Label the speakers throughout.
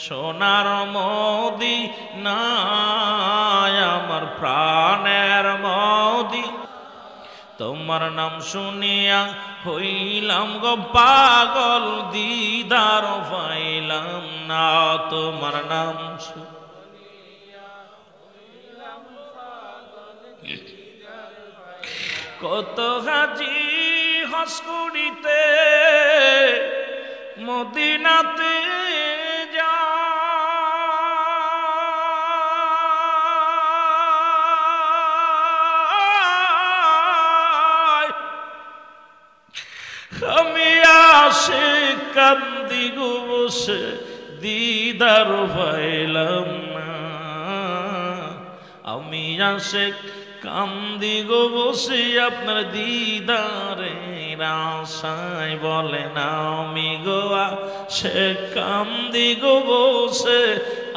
Speaker 1: সোনার মদিনায় আমার প্রাণের মদি, তোমার নাম শুনিয়া হইলাম গো পাগল, দিদার পাইলাম না। তোমার নাম কত হাজি হজ করিতে মদিনাতে যায়, আমি আশিক কান্দি গো বসে দিদার পাইলাম না। আমি আশিক কান্দি গো বসে আপনার দিদারের আশায়, বলেন আমি গোয়া সে কান্দি গো বসে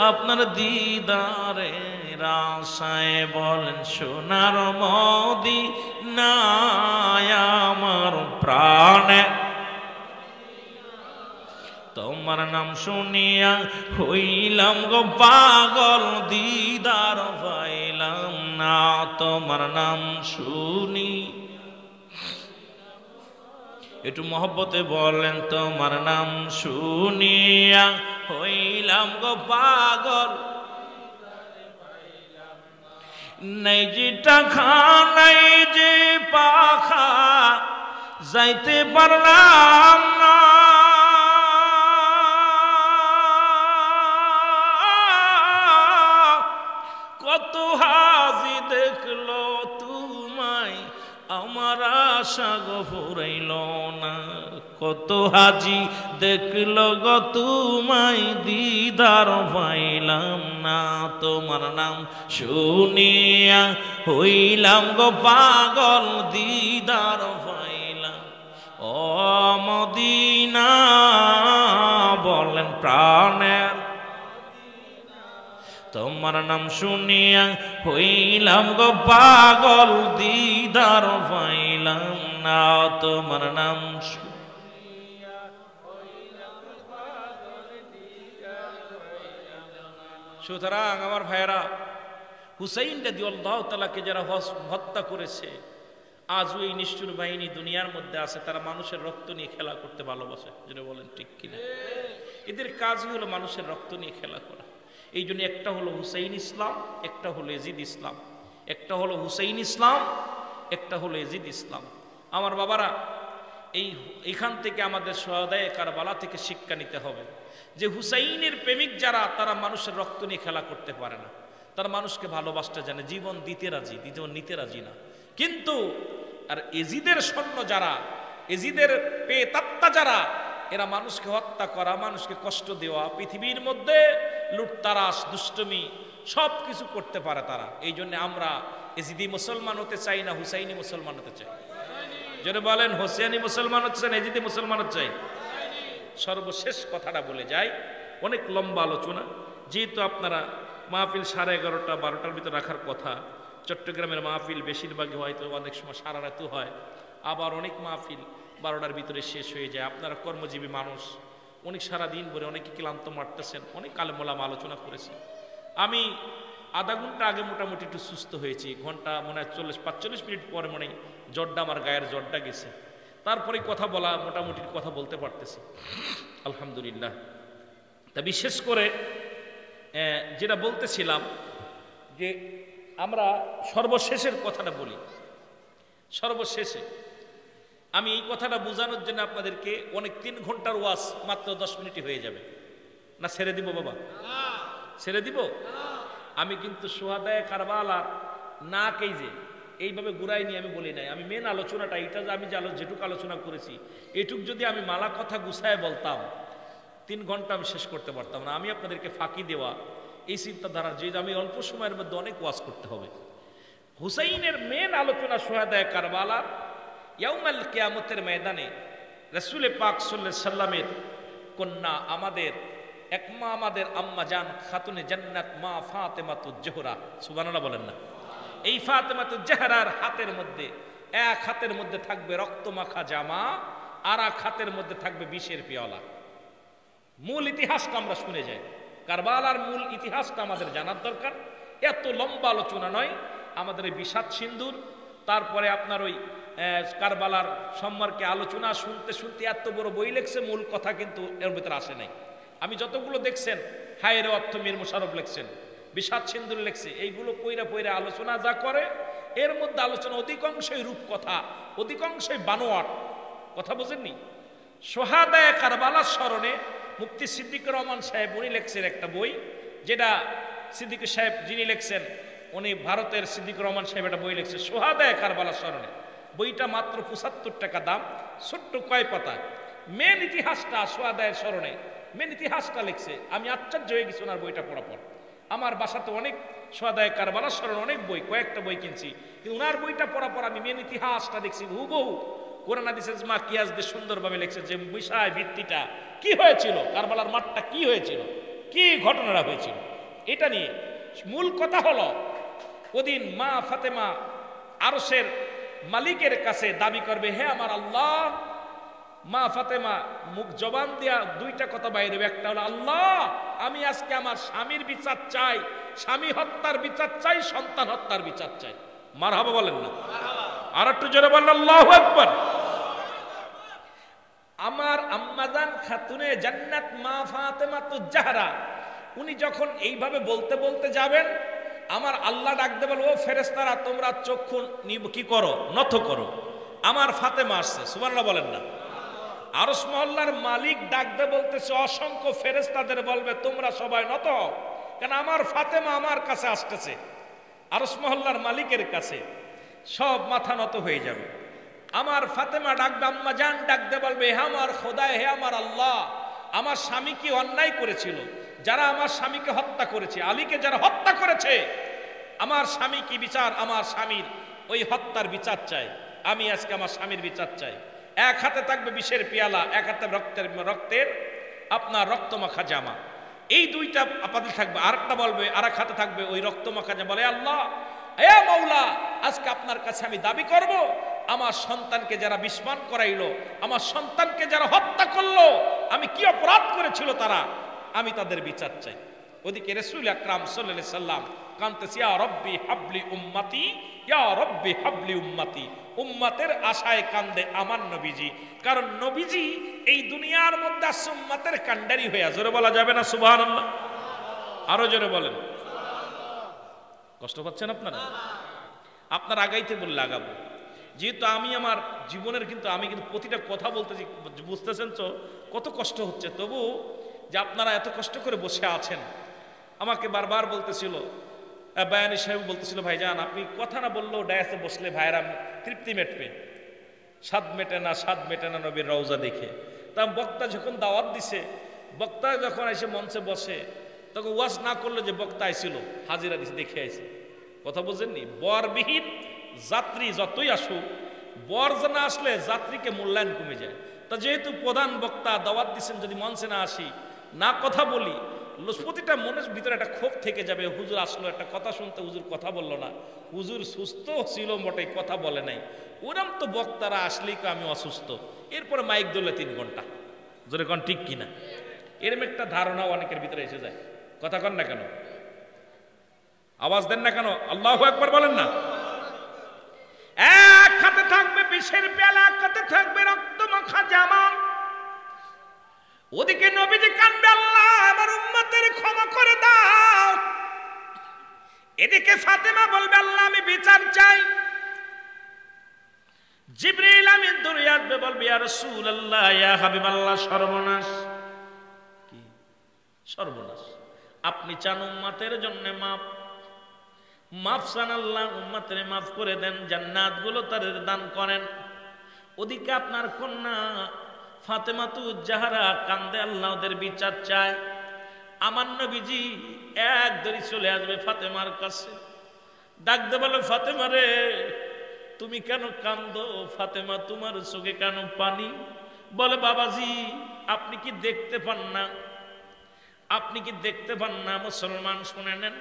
Speaker 1: আপনার দিদারের আশায়, বলেন সোনার মদিনায় আমার প্রাণে, তোমার নাম শুনিয়া হইলাম গো পাগল, দিদার পাইলাম না। তোমার নাম শুনি একটু মহব্বতে বলেন, তোমার নাম শুনিয়া হইলাম গো পাগল, নাই যে টাকা নাই যে পাখা যাইতে পারলাম না। কত হাজি দেখলো তোমায় আমার আশা গো ফুরাইল না। কত হাজি দেখলো গো তোমায় দিদার পাইলাম না। তোমার নাম শুনিয়া হইলাম গো পাগল, দিদার পাইলাম। ও মদিনা বলেন প্রাণের, তোমার নাম শুনিয়া হইলাম গো পাগল, দিদার পাইলাম না। তোমার নাম শুনিয়া হইলাম পাগল, দিদার পাইলাম না। সুতরাং আমার ভাইয়েরা, হুসাইন রাদিয়াল্লাহু তাআলাকে যারা হত্যা করেছে, আজও এই নিষ্ঠুর বাহিনী দুনিয়ার মধ্যে আছে, তারা মানুষের রক্ত নিয়ে খেলা করতে ভালোবাসে। যেটা বলেন ঠিক কিনা? এদের কাজই হলো মানুষের রক্ত নিয়ে খেলা করা। এই জন্য একটা হলো হুসাইন ইসলাম, একটা হলো এজিদ ইসলাম। একটা হলো হুসাইন ইসলাম, একটা হলো এজিদ ইসলাম। আমার বাবারা, এইখান থেকে আমাদের সোহাদায়ে কারবালা থেকে শিক্ষা নিতে হবে যে হুসাইনের প্রেমিক যারা, তারা মানুষের রক্ত নিয়ে খেলা করতে পারে না। তারা মানুষকে ভালোবাসতে জানে, জীবন দিতে রাজি, জীবন নিতে রাজি না। কিন্তু আর এজিদের সৈন্য যারা, এজিদের পেতাত্তা যারা, এরা মানুষকে হত্যা করা, মানুষকে কষ্ট দেওয়া, পৃথিবীর মধ্যে লুটতারাস দুষ্টমি সব কিছু করতে পারে তারা। এই জন্য আমরা এজিদি মুসলমান হতে চাই না, হুসাইনি মুসলমান হতে চাই। যদি বলেন হোসেনি মুসলমান হতে চান, এজিদি মুসলমান হতে চাই। সর্বশেষ কথাটা বলে যাই, অনেক লম্বা আলোচনা, যেহেতু আপনারা মাহফিল 11:30 12টার ভিতর রাখার কথা। চট্টগ্রামের মাহফিল বেশিরভাগই হয়তো অনেক সময় সারা রাত হয়, আবার অনেক মাহফিল 12টার ভিতরে শেষ হয়ে যায়। আপনারা কর্মজীবী মানুষ, অনেক সারাদিন ভরে অনেকে ক্লান্ত মারতেছেন, অনেক আলেম আলোচনা করেছি। আমি আধা ঘন্টা আগে মোটামুটি একটু সুস্থ হয়েছি, ঘন্টা মনে হয় 40-45 মিনিট পরে মনে হয় জ্বরটা, আমার গায়ের জ্বরটা গেছে। তারপরে কথা বলা, মোটামুটি কথা বলতে পারতেছি, আলহামদুলিল্লাহ। তা বিশেষ করে যেটা বলতেছিলাম যে আমরা সর্বশেষের কথাটা বলি। সর্বশেষে আমি এই কথাটা বোঝানোর জন্য আপনাদেরকে অনেক 3 ঘন্টার ওয়াজ মাত্র 10 মিনিটে হয়ে যাবে না? ছেড়ে দিব বাবা, ছেড়ে দিব। আমি কিন্তু সোহাদায়ে কারবালার না কে যে এইভাবে ঘুরাই নিয়ে আমি বলি নাই। আমি মেন আলোচনাটা এটা, যে আমি যেটুকু আলোচনা করেছি এটুক যদি আমি মালা কথা গুছায় বলতাম 3 ঘন্টা আমি শেষ করতে পারতাম না। আমি আপনাদেরকে ফাঁকি দেওয়া এই চিন্তাধারার, যে আমি অল্প সময়ের মধ্যে অনেক ওয়াজ করতে হবে। হুসাইনের মেন আলোচনা সোহাদায়ে কারবালার, ইয়াউমাল কিয়ামতের ময়দানে রাসূল পাক সাল্লাল্লাহু আলাইহি সাল্লামের কন্যা, আমাদের একমা, আমাদের আম্মা জান খাতুনে জান্নাত মা ফাতেমাতুজ জোহরা, সুবহানাল্লাহ বলেন না? এই ফাতেমাতুজ জোহরার হাতের মধ্যে, এক হাতের মধ্যে থাকবে রক্তমাখা জামা, আর এক হাতের মধ্যে থাকবে বিষের পেয়ালা। মূল ইতিহাসটা আমরা শুনে যাই।
Speaker 2: কারবালার মূল ইতিহাসটা আমাদের জানার দরকার। এত লম্বা আলোচনা নয়, আমাদের এই বিষাদ সিন্ধুর, তারপরে আপনার ওই কারবালার সম্পর্কে আলোচনা শুনতে শুনতে এত বড় বই লেখছে, মূল কথা কিন্তু এর ভিতরে আসে নাই। আমি যতগুলো দেখছেন, হায়ের অর্থ মীর মোশাররফ লেখছেন, বিষাদ সিন্ধুর লেখছে, এইগুলো পইরা পইরা আলোচনা যা করে, এর মধ্যে আলোচনা অধিকাংশই রূপকথা, অধিকাংশই বানোয়াট কথা, বোঝেননি? সোহাদায়ে কারবালার স্মরণে মুফতি সিদ্দিকুর রহমান সাহেব উনি লেখছেন একটা বই, যেটা সিদ্দিক সাহেব যিনি লেখছেন উনি ভারতের সিদ্দিকুর রহমান সাহেব একটা বই লিখছে সোহাদায়ে কারবালার স্মরণে। বইটা মাত্র 75 টাকা দাম, ছোট্ট কয় পাতা, মেন ইতিহাসটা সোহাদায়ের স্মরণে মেন ইতিহাসটা লিখছে। আমি আশ্চর্য হয়ে গেছি ওনার বইটা পড়ার পর। আমার বাসাতে অনেক সোহাদায়ে কারবালার স্মরণে অনেক বই, কয়েকটা বই কিনছি, কিন্তু ওনার বইটা পড়ার পর আমি মেন ইতিহাসটা দেখছি হুবহু কোরআন হাদিসের ইজমা কিয়াস দিয়ে সুন্দরভাবে লিখছে যে বিষয় ভিত্তিটা কি হয়েছিল, কারবালার মাঠটা কি হয়েছিল, কি ঘটনাটা হয়েছিল, এটা নিয়ে মূল কথা হলো ওদিন মা ফাতেমা আরশের মালিকের কাছে দাবি করবে, হে আমার আল্লাহ। মা ফাতেমা মুখ জবান দিয়া দুইটা কথা বাইরে, একটা হলো আল্লাহ আমি আজকে আমার স্বামীর বিচার চাই, স্বামী হত্যার বিচার চাই, সন্তান হত্যার বিচার চাই। মারহাবা বলেন না? আর একটু জোরে বলেন আল্লাহু আকবার। আমার আম্মাজান খাতুনে জান্নাত মা ফাতেমা তো জাহরা, উনি যখন এইভাবে বলতে বলতে যাবেন, আমার আল্লাহ ডাক দেবে, ও ফেরেশতারা তোমরা চক্ষু কি করো, নত করো, আমার ফাতেমা আসছে। সুবহানাল্লাহ বলেন না? আরশ মহল্লার মালিক ডাক দে বলতেছে, অসংখ্য ফেরেশতাদের বলবে তোমরা সবাই নত হও, কেন আমার ফাতেমা আমার কাছে আসতেছে। আরশ মহল্লার মালিকের কাছে সব মাথা নত হয়ে যাবে। আমার ফাতেমা ডাকবে, আম্মা জান ডাক দে বলবে, হে আমার খোদা, হে আমার আল্লাহ, আমার স্বামী কি অন্যায় করেছিল, যারা আমার স্বামীকে হত্যা করেছে, আলীকে যারা হত্যা করেছে, আমার স্বামী কি বিচার, আমার স্বামীর ওই হত্যার বিচার চাই, আমি আজকে আমার স্বামীর বিচার চাই। এক হাতে থাকবে বিষের পেয়ালা, এক হাতে রক্তের আপনার রক্তমাখা জামা, এই দুইটা আপাতত থাকবে। আরেকটা বলবে, আরেক হাতে থাকবে ওই রক্তমাখা জামা, বলে আল্লাহ এ মাওলা, আজকে আপনার কাছে আমি দাবি করব, আমার সন্তানকে যারা বিস্মান করাইলো, আমার সন্তানকে যারা হত্যা করলো, আমি কি অপরাধ করেছিল তারা, আমি তাদের বিচার চাই। ওদিকে রাসূল আকরাম সাল্লাল্লাহু আলাইহি সাল্লাম কানতেছে, ইয়া রব্বি হাবলি উম্মতি, ইয়া রব্বি হাবলি উম্মতি। উম্মতের আশায় কান্দে আমার নবীজি, কারণ নবীজি এই দুনিয়ার মধ্যে উম্মতের কান্ডারি হইয়া, জোরে বলা যাবে না সুবহানাল্লাহ? আরো জোরে বলেন। কষ্ট পাচ্ছেন আপনারা? আপনার আগাইতে বললে আগাবো, যেহেতু আমি আমার জীবনের কিন্তু আমি কিন্তু প্রতিটা কথা বলতেছি, বুঝতেছেন তো কত কষ্ট হচ্ছে, তবু যে আপনারা এত কষ্ট করে বসে আছেন। আমাকে বারবার বলতেছিল বায়ানী সাহেব, বলতেছিল ভাইজান আপনি কথা না বললেও ডায়াসে বসলে ভাইরা তৃপ্তি মেটবে, স্বাদ মেটে না, স্বাদ মেটে না নবীর রওজা দেখে। তা বক্তা যখন দাওয়াত দিছে, বক্তা যখন এসে মঞ্চে বসে, তখন ওয়াজ না করলে যে বক্তা আইছিল হাজিরা দিছে, দেখে আইছে। কথা বুঝেননি? বরবিহীন যাত্রী যতই আসুক, বর না আসলে যাত্রীকে মূল্যায়ন কমে যায়। তা যেহেতু প্রধান বক্তা দাওয়াত দিচ্ছেন, যদি মঞ্চে না আসি, না কথা বলি, প্রতিটা মনের ভিতরে একটা ক্ষোভ থেকে যাবে, হুজুর আসলো একটা কথা শুনতে, হুজুর কথা বললো না, হুজুর সুস্থ ছিল মোটে, কথা বলে নাই, ওরম তো বক্তারা আসলেই আমি অসুস্থ, এরপরে মাইক ধরলে 3 ঘন্টা, জোরে কন ঠিক কিনা? এরম একটা ধারণা অনেকের ভিতরে এসে যায়। কথা কন না কেন? আওয়াজ দেন না কেন? আল্লাহু আকবার বলেন না? এক হাতে থাকবে বিষের পেয়ালা, এক হাতে থাকবে রক্ত মাখা জামা। ওদিকে নবীজি কান্দে, আল্লাহ আমার উম্মতের ক্ষমা করে দাও। এদিকে ফাতেমা বলবে, আল্লাহ আমি বিচার চাই। জিবরিল আমিন দৌড়ে আসবে, বলবে, ইয়া রাসূলুল্লাহ, ইয়া হাবিবাল্লাহ, সর্বনাশ। কি সর্বনাশ? আপনি চান উম্মতের জন্য মাফ, মাফ চান আল্লাহ, উম্মতের মাফ করে দেন, জান্নাত গুলো তাদের দান করেন। ওদিকে আপনার কন্যা ফাতেমাতু জাহরা কান্দে, আল্লাহ ওদের বিচার চায়। আমার নবীজি এক দড়ি চলে আসবে ফাতেমার কাছে, ডাকতে বলে, ফাতেমা রে তুমি কেন কান্দো? ফাতেমা তোমার চোখে কেন পানি? বলে, বাবাজি আপনি কি দেখতে পান না? আপনি কি দেখতে পান না? মুসলমান শুনে নেন,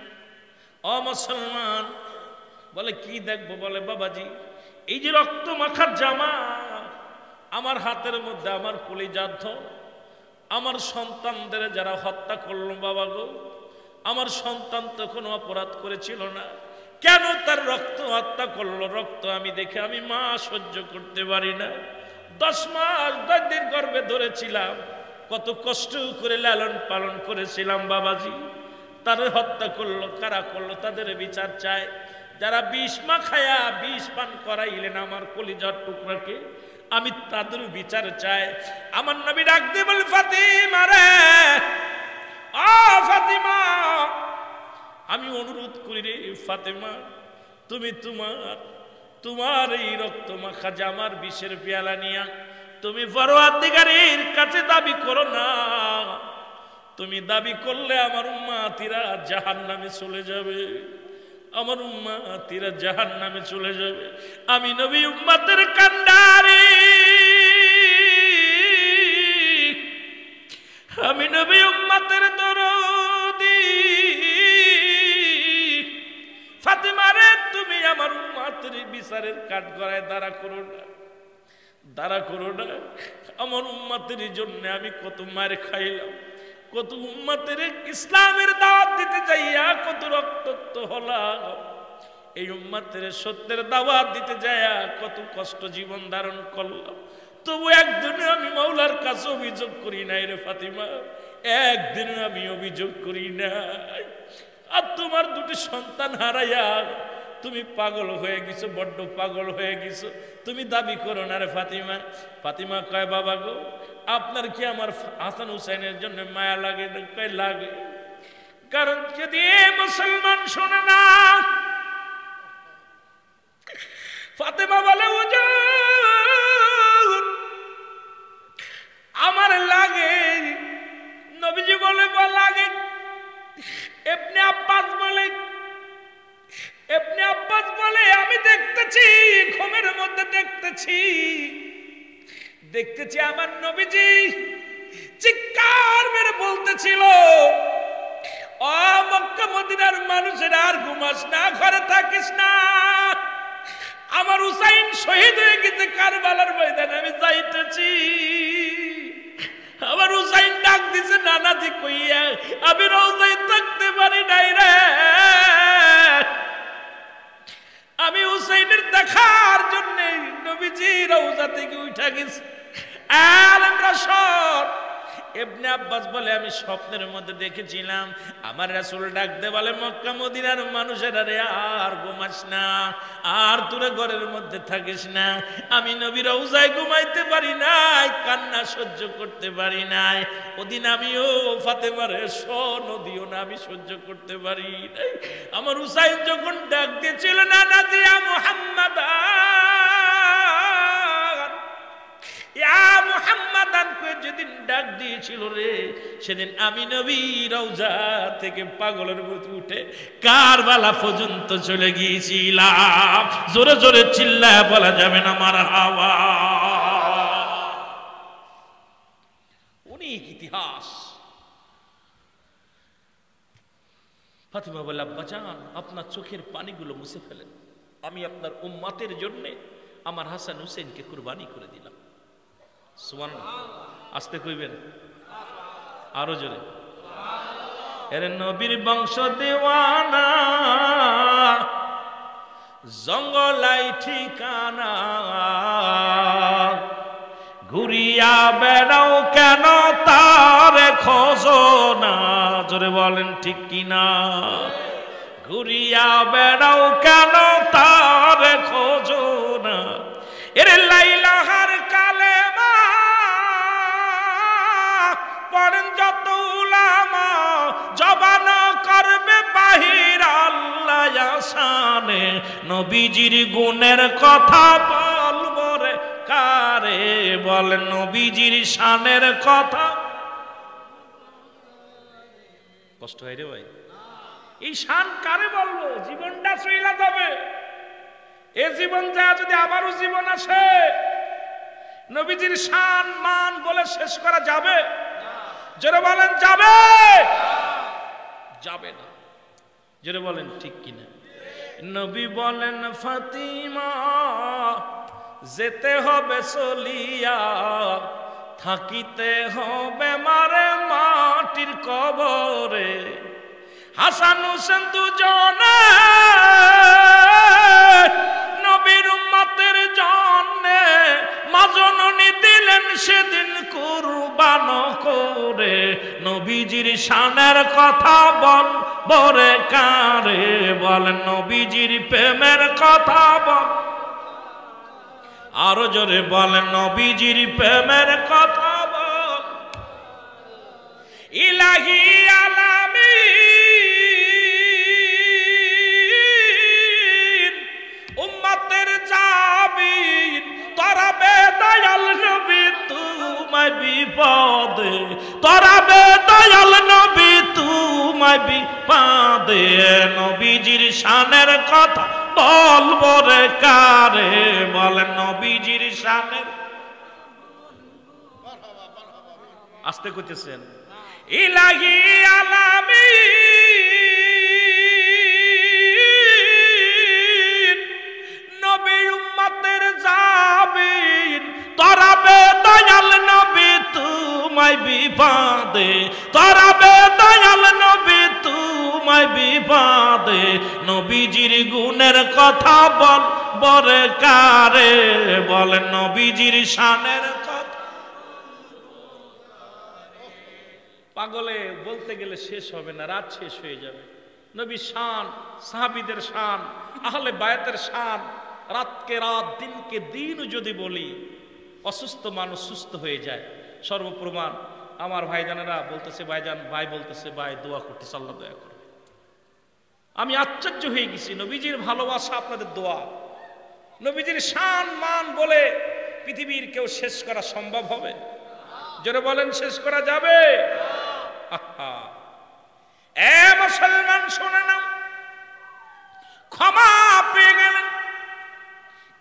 Speaker 2: ও মুসলমান। বলে, কি দেখবো? বলে, বাবাজি এই যে রক্ত মাখার জামা আমার হাতের মধ্যে, আমার কলিজার ধন, আমার সন্তানদের যারা হত্যা করলো বাবা গো, আমার সন্তান তো কোনো অপরাধ করেছিল না, কেন তার রক্ত হত্যা করলো? রক্ত আমি দেখে আমি মা সহ্য করতে পারি না। 10 মাস 10 দিন গর্ভে ধরেছিলাম, কত কষ্ট করে লালন পালন করেছিলাম বাবাজি। তাদের হত্যা করলো, কারা করলো? তাদের বিচার চায়। যারা বিষ মাখায়া বিষ পান করাইলেন আমার কলিজার টুকরাকে, আমি তাদের বিচার চাই। আমার নবী ডাক দিয়ে বলে, ফাতিমা রে, ফাতিমা, আমি অনুরোধ করি রে ফাতিমা, তুমি তোমার এই রক্ত মাখা জামার বিষের পেয়ালা নিয়া তুমি পরওয়ারদিগারের কাছে দাবি করো না। তুমি দাবি করলে আমার উম্মতিরা জাহান্নামে চলে যাবে, আমার উম্মতিরা জাহান্নামে চলে যাবে। আমি নবী উম্মতের কান্ডারি, আমি নবী উম্মতের দরদি। ফাতিমা রে, তুমি আমার উম্মতের বিচারের কাঠগড়ায় দাঁড়া করো না, দাঁড়া করো না। আমার উম্মতের জন্য আমি কত মার খাইলাম, কত উম্মতের ইসলামের দাওয়াত দিতে যাইয়া কত রক্তাক্ত হলাম, এই উম্মতের সত্যের দাওয়াত দিতে যাইয়া কত কষ্ট জীবন ধারণ করলাম। তবু একদিনও আমি মাওলার কাছে অভিযোগ করি নাই রে ফাতিমা, একদিনও আমি অভিযোগ করি নাই। আর তোমার 2টি সন্তান হারাইয়া তুমি পাগল হয়ে গেছো, বড্ড পাগল হয়ে গেছো, তুমি দাবি করো না রে ফাতিমা। ফাতিমা কয়, বাবা গো, আপনার কি আমার হাসান হুসাইনের জন্য মায়া লাগে না? কয় লাগে, কারণ যদি মুসলমান শোনে না। ফাতিমা বলে, হুজুর আমার লাগে। নবীজি বলে, লাগে। ইবনে আব্বাস বলে, আমি দেখতেছি, ঘুমের মধ্যে দেখতেছি আমার নবীজি চিৎকার মেরে বলতেছিল, ও মক্কা মদিনার মানুষের আর ঘুমাস না, ঘরে থাকিস না, আমার হুসাইন শহীদ হয়ে গেছে কারবালার ময়দানে, আমি যাইতেছি। আমার হুসাইন ডাক দিছে নানাজি কইয়া, আমি রওজায় থাকতে পারি নাই রে, আমি হুসাইনের দেখার জন্য নবীজি রওজা থেকে উঠা গেছি। আলেমরা সব। ইবনে আব্বাস বলে, আমি স্বপ্নের মধ্যে দেখেছিলাম আমার রাসূল ডাক দে বলে, মক্কা মদিনার মানুষেরা রে আর ঘুমাস না, আর তোরা ঘরের মধ্যে থাকিস না। আমি নবী রওজায় ঘুমাইতে পারি নাই, কান্না সহ্য করতে পারি নাই। ওদিন আমিও ফাতেমারে নদীও না, আমি সহ্য করতে পারি নাই। আমার হুসাইন যখন ডাক দিয়েছিল, না না দিয়া মুহাম্মাদ, যেদিন ডাক দিয়েছিল রে, সেদিন আমি নবী রওজা থেকে পাগলের মতো উঠে কারবালা পর্যন্ত চলে গিয়েছিলাম। জোরে জোরে চিল্লায় বলা যাবে না মারহাবা। অনেক ইতিহাস। ফাতিমা বলে, আব্বা জান, আপনার চোখের পানিগুলো মুছে ফেলেন, আমি আপনার উম্মতের জন্য আমার হাসান হুসেনকে কুরবানি করে দিলাম। সুবহানাল্লাহ। আস্তে কইবেন, আরো জোরে। এর নবীর বংশ দেওয়ানা, জঙ্গলাই ঠিকানা, ঘুরিয়া বেড়াও কেন তার খোঁজো না? জোরে বলেন ঠিক কিনা? ঘুরিয়া বেড়াও কেন তার খোঁজো না? এর লাইলাহার কালেমা পড়েন যত উলামা, জবান করবে বাহির আল্লাহ আসানে, নবীজির গুণের কথা বলবো রে কারে? বলেন নবীজির শানের কথা। কষ্ট হয় রে ভাই, এই শান কারে বলবো? জীবনটা চইলা যাবে। এ জীবন যা যদি আবারও জীবন আসে, নবীজির শান মান বলে শেষ করা যাবে? জোরে বলেন যাবে? যাবে না। জোরে বলেন ঠিক কিনা? নবী বলেন, ফাতিমা যেতে হবে চলিয়া,
Speaker 1: থাকিতে হবে মারে মাটির কবরে হাসান হোসেন দুজনে নবীর উম্মতের জন্যে মা জননী দিলেন সেদিন কুরবান করে নবীজির শানের কথা বল বরে কারে বলেন নবীজির প্রেমের কথা বল আরো জোরে বলেন নবীজির প্রেমের কথা বল ইলাহি আলামিন উম্মতের জাবিন তরাবে দয়াল নবী তোমায় বিপদে তরাবে দয়াল নবী তোমায় বিপদে নবীজির শানের কথা বলবো রে কারে বলেন নবীজির শানের আস্তে কইতেছেন ইলাহি আলামিন নবীর উম্মতের জাবিন তরাবে দয়াল নবী তোমায় বিপদে তরাবে দয়াল নবী তোমায় বিপদে নবীজির গুণের কথা বল বরে কারে বলেন নবীজির শানের কথা পাগলে বলতে গেলে শেষ হবে না রাত শেষ হয়ে যাবে নবী শান সাহাবীদের শান আহলে বায়াতের শান রাতকে রাত দিনকে দিন যদি বলি অসুস্থ মানুষ সুস্থ হয়ে যায় সর্বপ্রমাণ আমার ভাইজানেরা বলতেছে ভাইজান ভাই বলতেছে ভাই দোয়া করতেছে আল্লাহ দয়া করে আমি আশ্চর্য হয়ে গেছি নবীজির ভালোবাসা আপনাদের দোয়া নবীজির শান মান বলে পৃথিবীর কেউ শেষ করা সম্ভব হবে জোরে বলেন শেষ করা যাবে এ মুসলমান শুনে নাও ক্ষমা পেয়ে গেলেন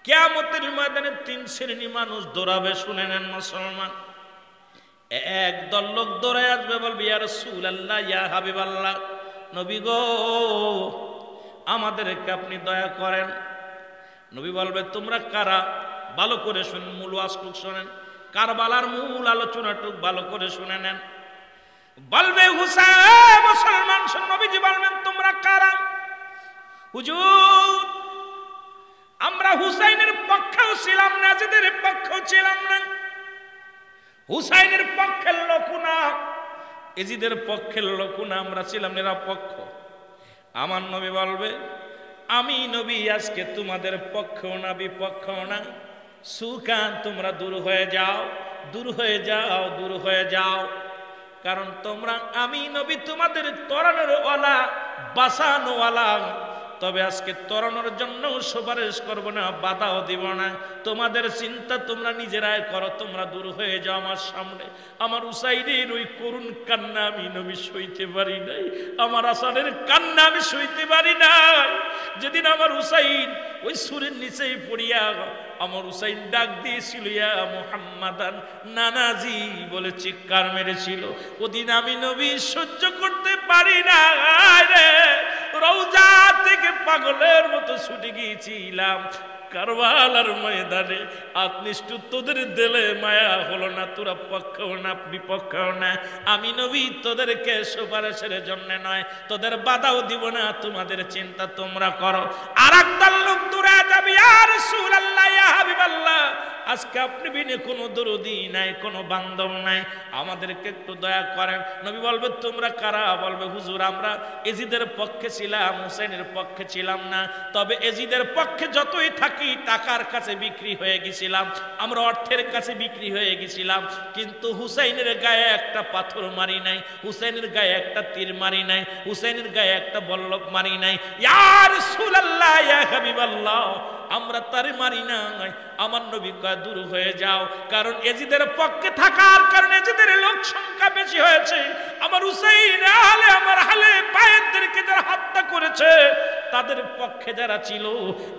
Speaker 1: কিয়ামতের ময়দানে তিন শ্রেণী মানুষ দৌড়াবে শুনে নেন মুসলমান একদল লোক দৌড়ে আসবে বলবে ইয়া রাসূলুল্লাহ ইয়া হাবিবাল্লাহ নবী গো আমাদেরকে আপনি দয়া করেন নবী বলবে তোমরা কারা ভালো করে শুনুন মূল ওয়াজটুক শুনেন কারবালার মূল আলোচনাটুক ভালো করে শুনে নেন বলবে হুসাইন মুসলমান শুন নবীজি বলবেন তোমরা কারা হুজুর আমরা হুসাইনের পক্ষেও ছিলাম না যাদের পক্ষেও ছিলাম না হুসাইনের পক্ষের লোক না এজিদের পক্ষের লোক না আমরা ছিলাম নিরপেক্ষ আমার নবী বলবে আমি নবী আজকে তোমাদের পক্ষেও না বিপক্ষেও না সুকান তোমরা দূর হয়ে যাও দূর হয়ে যাও দূর হয়ে যাও কারণ তোমরা আমি নবী তোমাদের তরানোর ওয়ালা বাঁচানো ওয়ালা তবে আজকে তরানোর জন্য সুপারিশ করব না বাধাও দিব না তোমাদের চিন্তা তোমরা নিজেরাই করো তোমরা দূর হয়ে যাও আমার সামনে আমার উসাইনের ওই করুণ কান্না আমি নবী সইতে পারি নাই আমার আসানের কান্না আমি সইতে পারি নাই যেদিন আমার উসাইন ওই সুরের নিচেই পড়িয়া আমার হুসাইন ডাক দিয়েছিল ইয়া মুহাম্মাদান নানাজি বলে চিৎকার মেরেছিল ওদিন আমি নবী সহ্য করতে পারি না রে রওজা থেকে পাগলের মতো ছুটে গিয়েছিলাম কারবালার ময়দানে আত্মনিষ্ঠু তোদের দিলে মায়া হলো না তোরা পক্ষেও না বিপক্ষেও না আমি নবী তোদেরকে সুপারিশের জন্য নয় তোদের বাধাও দিব না তোমাদের চিন্তা তোমরা করো আর একদল লোক দূরে যাবে ইয়া রাসূলুল্লাহ ইয়া হাবিবাল্লাহ আজকে আপনি বিনে কোনো দরদি নাই কোনো বান্ধব নাই আমাদেরকে একটু দয়া করেন নবী বলবে তোমরা কারা বলবে হুজুর আমরা এজিদের পক্ষে ছিলাম হুসাইনের পক্ষে ছিলাম না তবে এজিদের পক্ষে যতই থাকি টাকার কাছে বিক্রি হয়ে গেছিলাম আমরা অর্থের কাছে বিক্রি হয়ে গেছিলাম কিন্তু হুসাইনের গায়ে একটা পাথর মারি নাই হুসাইনের গায়ে একটা তীর মারি নাই হুসাইনের গায়ে একটা বল্লভ মারি নাই ইয়া রাসূলুল্লাহ ইয়া হাবিবাল্লাহ আমরা তারে মারি নাই আমার নবী কয় দূর হয়ে যাও কারণ এজিদের পক্ষে থাকার কারণে এজিদের লোক সংখ্যা বেশি হয়েছে আমার হুসাইন আলে আমার হালে বায়েতদেরকে যারা হত্যা করেছে তাদের পক্ষে যারা ছিল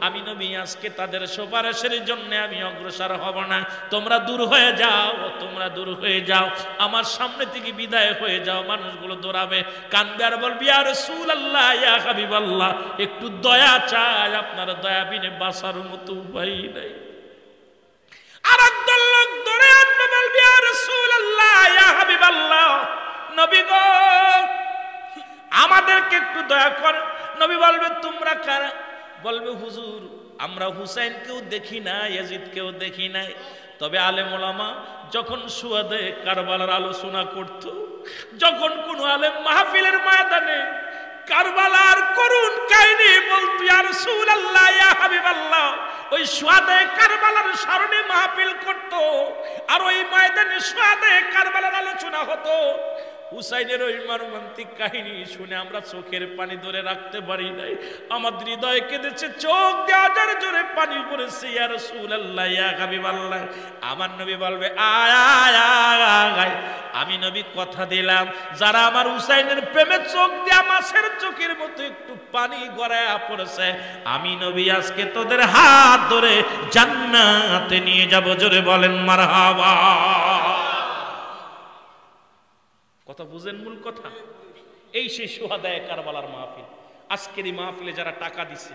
Speaker 1: আমি নবী আজকে তাদের সুপারিশের জন্য আমি অগ্রসর হব না তোমরা দূর হয়ে যাও তোমরা দূর হয়ে যাও আমার সামনে থেকে বিদায় হয়ে যাও মানুষগুলো দৌড়াবে কাঁদবে আর বলবে ইয়া রাসূলুল্লাহ ইয়া হাবিবাল্লাহ একটু দয়া চাই আপনার দয়া বিনে বাঁচার মতো উপায় নাই আর একদল লোক দৌড়ে আসবে বলবে
Speaker 2: বলবে ইয়া রাসূলুল্লাহ ইয়া হাবিবাল্লাহ, নবী গো আমাদেরকে একটু দয়া কর। নবী বলবে তোমরা কারা? বলবে হুজুর আমরা হুসাইনকেও দেখি না, ইয়াজিদকেও দেখি নাই, তবে আলেম ওলামা যখন সুহাদে কারবালার আলোচনা করত, যখন কোন আলেম মাহফিলের ময়দানে কারবালার করুণ কাহিনী বলতো ইয়া রাসূলুল্লাহ ইয়া হাবিবাল্লাহ, ওই সুহাদে কারবালার স্মরণে মাহফিল করত, আর ওই ময়দানে সুহাদে কারবালার আলোচনা হতো। হুসাইনের ওই মর্মান্তিক কাহিনী শুনে আমরা চোখের পানি ধরে রাখতে পারি নাই, আমাদের হৃদয় কেঁদেছে, চোখ দিয়ে আজার জোরে পানি পড়েছে। ইয়া রাসূলুল্লাহ ইয়া হাবিবাল্লাহ, আমার নবী বলবে আয় আয় আয়, আমি নবী কথা দিলাম যারা আমার হুসাইনের প্রেমে চোখ দিয়ে মাছের চোখের মতো একটু পানি গড়ায় পড়েছে, আমি নবী আজকে তোদের হাত ধরে জান্নাতে নিয়ে যাব। জোরে বলেন মারহাবা। কথা বুঝেন মূল কথা? এই সেই সুহাদায়ে কারবালার মাহফিল। আজকের এই মাহফিলে যারা টাকা দিছে,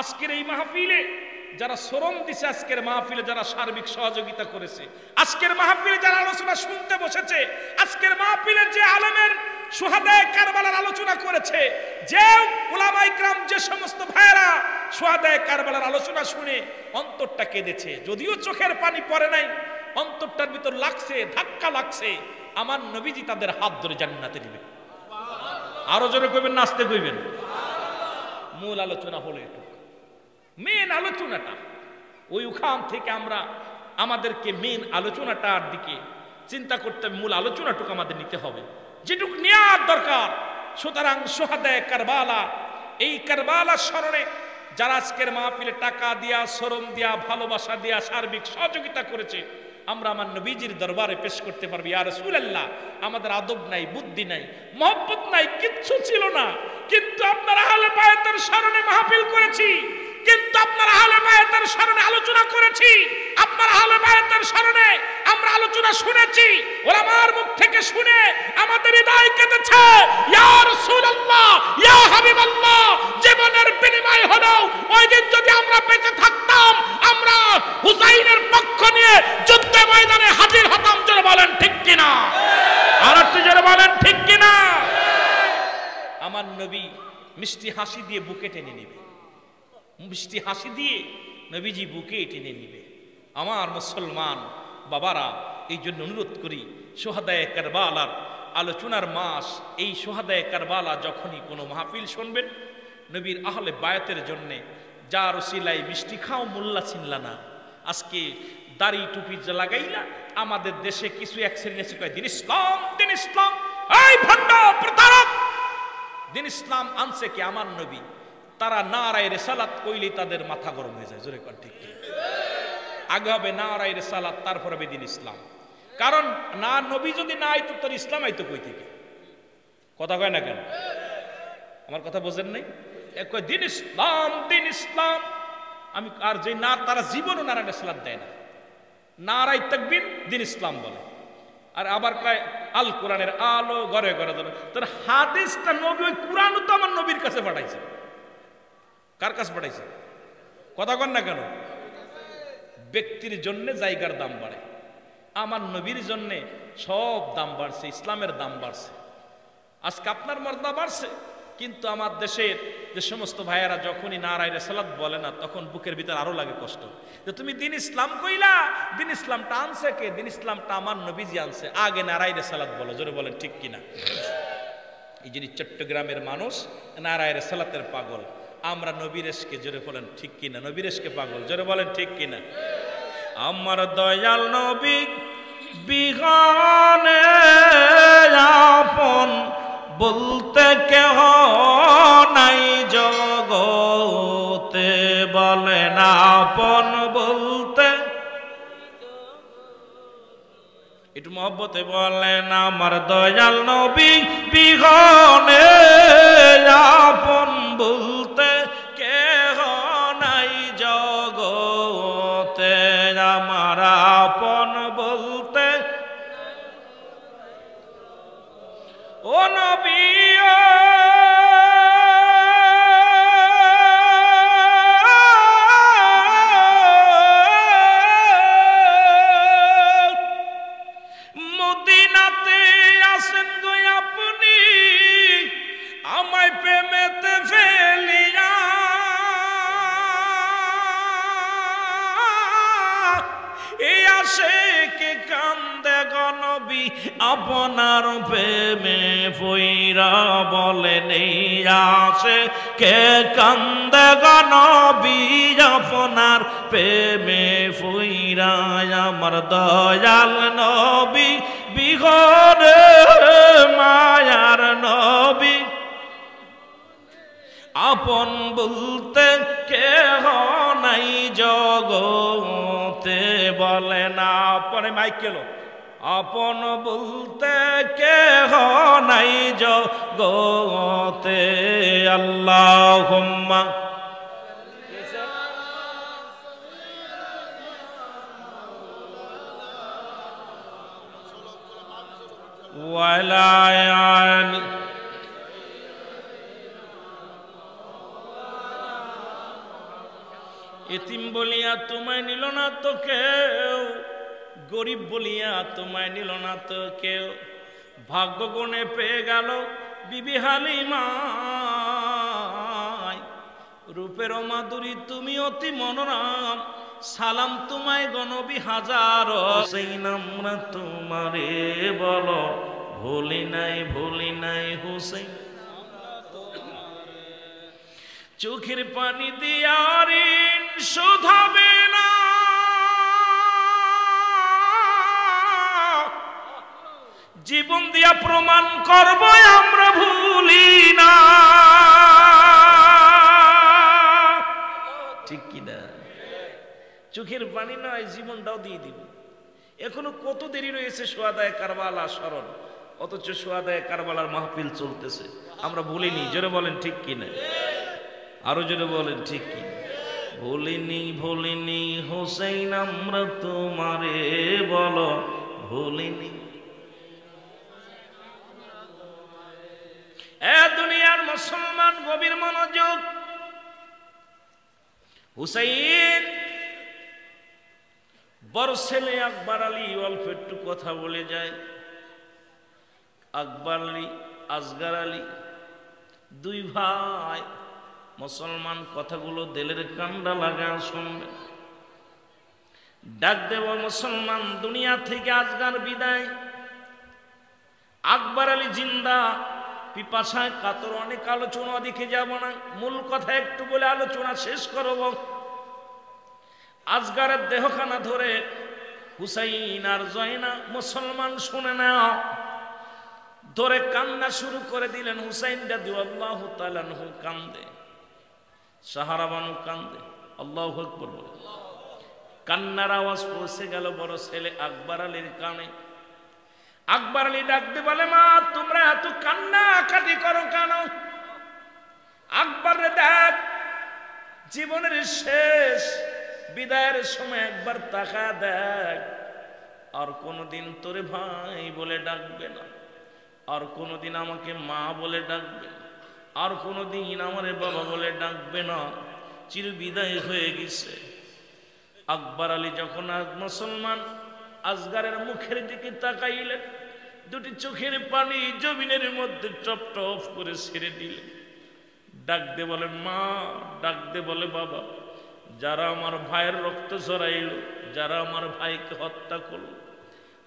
Speaker 2: আজকের এই মাহফিলে যারা শ্রম দিছে, আজকের মাহফিলে যারা সার্বিক সহযোগিতা করেছে, আজকের মাহফিলে যারা আলোচনা শুনতে বসেছে, আজকের মাহফিলে যে আলেমের সুহাদায়ে কারবালার আলোচনা করেছে, যে উলামা ইকরাম, যে সমস্ত ভাইরা সুহাদায়ে কারবালার আলোচনা শুনে অন্তরটা কেঁদেছে, যদিও চোখের পানি পড়ে নাই, অন্তরটার ভিতর লাগছে, ধাক্কা লাগছে, আমার নবীজি তাদের হাত ধরে জান্নাতে নেবে। আরো জোরে কইবেন না আস্তে কইবেন? মূল আলোচনা হলো এটুকু, মেন আলোচনাটা। ওই ওখান থেকে আমরা আমাদেরকে মেন আলোচনাটার দিকে চিন্তা করতে, মূল আলোচনাটুকু আমাদের নিতে হবে, যেটুকু নেওয়ার দরকার। সুতরাং সুহাদায়ে কারবালা, এই কারবালার স্মরণে যারা আজকের মাহফিলে টাকা দিয়া, শ্রম দিয়া, ভালোবাসা দিয়া, সার্বিক সহযোগিতা করেছে, আমরা আমার নবীজির দরবারে পেশ করতে পারবো ইয়া রাসূলুল্লাহ, আমাদের আদব নাই, বুদ্ধি নাই, মহব্বত নাই, কিচ্ছু ছিল না, কিন্তু আপনারা আহলে বায়াতের স্মরণে মাহফিল করেছি, কিন্তু আপনারা আহলে বায়াতের স্মরণে আলোচনা করেছি, আপনারা আহলে বায়াতের স্মরণে আমরা আলোচনা শুনেছি, ওলামার মুখ থেকে শুনে আমাদের হৃদয় কেঁদেছে। ইয়া রাসূলুল্লাহ ইয়া হাবিবাল্লাহ, জীবনের বিনিময় হলো ওই দিন যদি আমরা বেঁচে থাকতাম, আমরা হুসাইনের পক্ষ নিয়ে যুদ্ধে ময়দানে হাজির হতাম। জোরে বলেন ঠিক কিনা? আর একটু জোরে বলেন ঠিক কিনা? আমার নবী মিষ্টি হাসি দিয়ে বুকে টেনে নেবে, মিষ্টি হাসি দিয়ে নবীজি বুকে টেনে নেবে। আমার মুসলমান বাবারা, এই জন্য অনুরোধ করি, সুহাদায়ে কারবালার আলোচনার মাস, এই সুহাদায়ে কারবালা যখনই কোনো মাহফিল শুনবেন, নবীর আহলে বায়াতের জন্যে যার ওসিলায় মিষ্টি খাও মোল্লা চিনলা না, আজকে দাড়ি টুপি লাগাইলা আমাদের দেশে কিছু এক শ্রেণী আছে কয় দিন ইসলাম, দিন ইসলাম। এই ভণ্ড প্রতারক, দিন ইসলাম আনছে কি আমার নবী? তারা নারায়ে রিসালাত কইলেই তাদের মাথা গরম হয়ে যায়। জোরে কর ঠিক কি? আগে হবে নারায়ে রিসালাত, তারপর হবে দিন ইসলাম। কারণ না নবী যদি না আইতো তোর ইসলাম আইতো কই থেকে? কথা কয় না কেন? আমার কথা বোঝেন নাই? কয় দিন ইসলাম, দিন ইসলাম। আমি আর যে না, তারা জীবনও নারায়ে রিসালাত দেয় না, নারায়ে তাকবীর, দিন ইসলাম বলে। আর আবার কয় আল কোরআনের আলো ঘরে ঘরে ধরে। তোর হাদিসটা নবী, ওই কোরআনও তো আমার নবীর কাছে পাঠাইছে। কার কাছে পাঠাইছে? কথা কন না কেন? ব্যক্তির জন্য জায়গার দাম বাড়ে, আমার নবীর জন্য সব দাম বাড়ছে, ইসলামের দাম বাড়ছে। আজকে আপনার মর্যাদা বাড়ছে, কিন্তু আমার দেশের যে সমস্ত ভাইয়েরা যখনই নারায়ে রিসালাত বলে না, তখন বুকের ভিতর আরো লাগে কষ্ট, যে তুমি দিন ইসলাম কইলা, দিন ইসলামটা আনছে কে? দিন ইসলামটা আমার নবীজি আনছে, আগে নারায়ে রিসালাত বলো। জোরে বলেন ঠিক কিনা? এই জন্য চট্টগ্রামের মানুষ নারায়ে রিসালাতের পাগল, আমরা নবীর এশকে, জোরে বলেন ঠিক কিনা? নবীর এশকে পাগল। জোরে বলেন ঠিক কিনা? আমার দয়াল নবী বিহানে আপন বলতে কেহ নাই জগতে, বলেন আপন বলতে, একটু মহব্বতে বলেন আমার দয়াল নবী বিহানে আপন বলতে কেহ নাই জগতে, আমার আপন বলতে ও নবী
Speaker 1: আপনার প্রেমে পইরা বলেন এই আসে কে কান্দে গো নবী আপনার প্রেমে পইরা আমার দয়াল নবী বিঘরে মায়ার নবী আপন বলতে কেহ নাই জগতে বলে না পরে মাইক কেলো আপন বলতে কেহ নাই জগতে আল্লাহুম্মা ওয়ালা আলি এতিম বলিয়া তোমায় নিল না তো কেউ গরিব বলিয়া তোমায় নিল না তো কেউ ভাগ্য গুণে পেয়ে গেল বিবি হালিমা রূপের মাধুরী তুমি অতি মনোরম সালাম তোমায় গণবি হাজার সেই নামরা তোমারে বলো ভুলি নাই হুসেন চোখের পানি দিয়ারিন শোধাবে না জীবন দিয়া প্রমাণ করব আমরা ভুলি না ঠিক কি না চোখের পানি নয় জীবনটাও দিয়ে দিব এখনো কত দেরি রয়েছে সোহাদায়ে কারবালা স্মরণ অথচ সোহাদায়ে কারবালার মাহফিল চলতেছে আমরা ভুলিনি জোরে বলেন ঠিক কি না আরো জোরে বলেন ঠিক কি ভুলিনি হোসেন আমরা তোমারে বলো ভুলিনি এ দুনিয়ার মুসলমান গভীর মনোযোগ হুসাইন বড় ছেলে আকবর আলী অল্প একটু কথা বলে যায় আকবর আলী আসগর আলী দুই ভাই মুসলমান কথাগুলো দিলের কান্ডা লাগা শুনবে ডাক দেব মুসলমান দুনিয়া থেকে আসগর বিদায় আকবর আলী জিন্দা পিপাসায় কাতর অনেক আলোচনা দেখে যাব না মূল কথা একটু বলে আলোচনা শেষ করব আসগরের দেহখানা ধরে হুসাইন আর জয়না মুসলমান শুনে নাও ধরে কান্না শুরু করে দিলেন হুসাইন রাদিয়াল্লাহু তাআলা আনহু কান্দে সাহারা বানু কান্দে আল্লাহু আকবার বলে কান্নার আওয়াজ পৌঁছে গেল বড় ছেলে আকবর আলীর কানে আকবর আলী ডাকতে বলে মা তোমরা এত কান্না কাটি করো কেন আকবর রে দেখ জীবনের শেষ বিদায়ের সময় একবার তাকা দেখ আর কোনোদিন তোরে ভাই বলে ডাকবে না আর কোনোদিন আমাকে মা বলে ডাকবে না আর কোনোদিন আমারে বাবা বলে ডাকবে না চির বিদায় হয়ে গেছে আকবর আলী যখন মুসলমান আসগরের মুখের দিকে তাকাইলেন দুটি চোখের পানি জমিনের মধ্যে টপ টপ করে ছেড়ে দিলেন ডাক দে বলে মা ডাক দে বলে বাবা যারা আমার ভাইয়ের রক্ত ঝরাইল যারা আমার ভাইকে হত্যা করল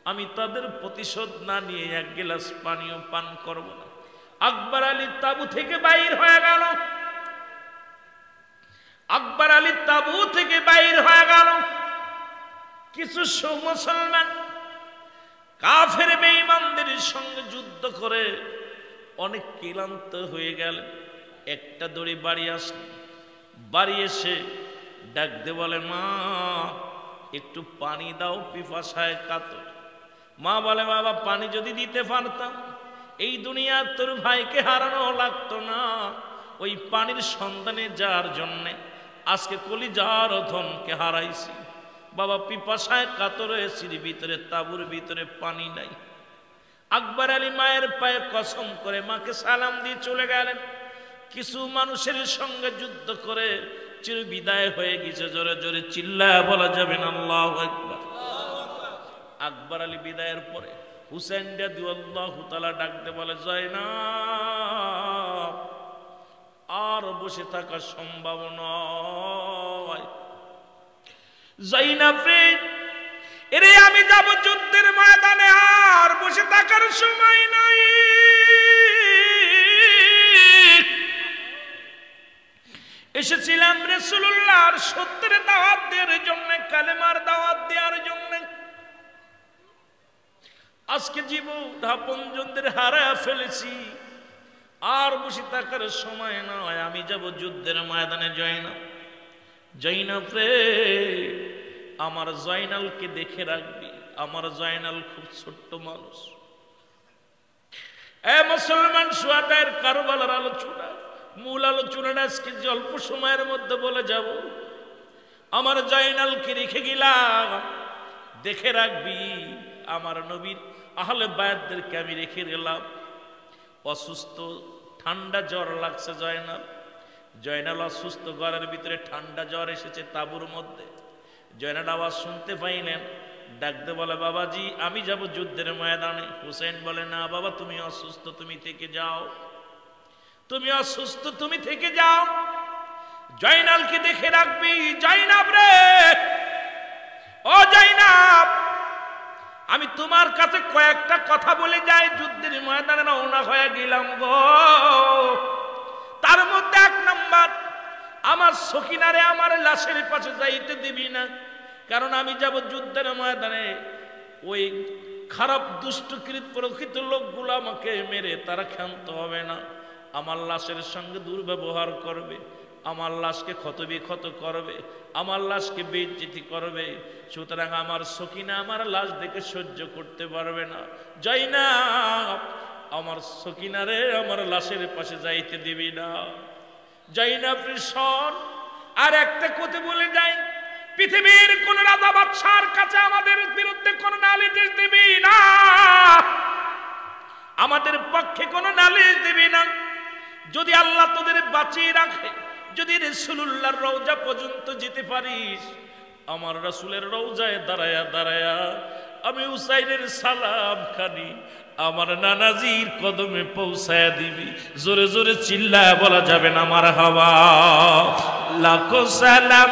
Speaker 1: আমি তাদের প্রতিশোধ না নিয়ে এক গ্লাস পানিও পান করব না আকবর আলী তাবু থেকে বাইর হয়ে গেল আকবর আলী তাবু থেকে বাইর হয়ে গেল কিছু মুসলমান কাফের বেঈমানদের সঙ্গে যুদ্ধ করে অনেক ক্লান্ত হয়ে গেলেন একটা দড়ি বাড়ি আসলেন বাড়ি এসে ডাক দে বলে মা একটু পানি দাও পিপাসায় কাতর মা বলে বাবা পানি যদি দিতে পারতাম এই দুনিয়ার তোর ভাইকে হারানো লাগতো না ওই পানির সন্ধানে যার জন্যে আজকে কলিজার ধনকে হারাইছি বাবা পিপাসায় কাতরে সিঁড়ির ভিতরে তাঁবুর ভিতরে পানি নাই আকবর আলী মায়ের পায়ে কসম করে মাকে সালাম দিয়ে চলে গেলেন কিছু মানুষের সঙ্গে যুদ্ধ করে চির বিদায় হয়ে গেছে জোরে জোরে চিল্লায় বলা যাবে না আল্লাহু আকবার আকবর আলী বিদায়ের পরে হুসাইন রাদিয়াল্লাহু তাআলা ডাকতে বলে জয়নাব আর বসে থাকা সম্ভব নয় জয়নাব রে
Speaker 2: এরে আমি যাব যুদ্ধের ময়দানে, আর বসে থাকার সময় নাই। এসেছিলাম রাসূলুল্লাহর সত্যের দাওয়াত দেওয়ার জন্য, কালেমার দাওয়াত দেওয়ার জন্য। আজকে জীবন আপনজনদের হারায় ফেলেছি, আর বসে থাকার সময় নয়। আমি যাব যুদ্ধের ময়দানে। জয়নাব রে, আমার জয়নালকে দেখে রাখবি। আমার জয়নাল খুব ছোট্ট মানুষ। এ মুসলমান, সুহাদায়ের কারবালার আলোচনা, মূল আলোচনাটা আজকে অল্প সময়ের মধ্যে বলে যাব। আমার জয়নালকে রেখে গেলাম, দেখে রাখবি। আমার নবীর আহলে বায়াতদেরকে আমি রেখে গেলাম। অসুস্থ, ঠান্ডা জ্বর লাগছে জয়নাল অসুস্থ, ঘরের ভিতরে ঠান্ডা জ্বর এসেছে তাঁবুর মধ্যে। জয়নাল আওয়াজ শুনতে পাইলেন, ডাকতে বলে, বাবাজি আমি যাব যুদ্ধের ময়দানে। হুসেন বলে, না বাবা, তুমি অসুস্থ, তুমি থেকে যাও। তুমি অসুস্থ, তুমি থেকে যাও। জয়নালকে দেখে রাখবি। জয়নাব রে, ও জয়নাব, আমি তোমার কাছে কয়েকটা কথা বলে যাই। যুদ্ধের ময়দানে রওনা হয়ে গেলাম গো। তার মধ্যে 1 নাম্বার, আমার সখিনারে আমার লাশের পাশে যাইতে দিবি না। কারণ আমি যাব যুদ্ধের ময়দানে, ওই খারাপ দুষ্টকৃত প্রকৃত লোকগুলো আমাকে মেরে তারা ক্ষান্ত হবে না। আমার লাশের সঙ্গে দুর্ব্যবহার করবে, আমার লাশকে ক্ষতবিক্ষত করবে, আমার লাশকে বেইজ্জতি করবে। সুতরাং আমার সখিনা আমার লাশ দেখে সহ্য করতে পারবে না। জয়নাব, আমার সখিনারে আমার লাশের পাশে যাইতে দিবি না। জয়নাব শোন, আর একটা কথা বলে যাই, পৃথিবীর কোন রাজা বাদশার কাছে আমাদের বিরুদ্ধে কোন নালিশ দিবি না, আমাদের পক্ষে কোন নালিশ দিবি না। যদি আল্লাহ তোদের বাঁচিয়ে রাখে, যদি রাসূলুল্লাহর রওজা পর্যন্ত যেতে পারিস, আমার রাসূলের রওজায় দাঁড়ায়া দাঁড়ায়া আমি হুসাইনের সালাম খানি আমার নানাজির কদমে পৌঁছায়া দিবি। জোরে জোরে চিল্লায় বলা যাবে না মারহাবা। লাখো সালাম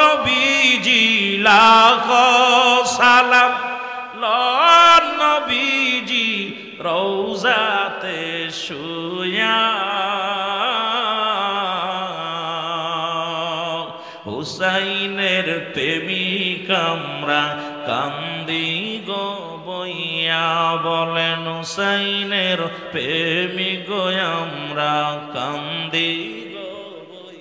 Speaker 2: নবীজি, লাখো সালাম নবীজি, রওজাতে শুয়া। হুসাইনের প্রেমিক আমরা কান্দি গো বইয়া, বলেন হুসাইনের প্রেমিক গো আমরা কান্দি গো বই।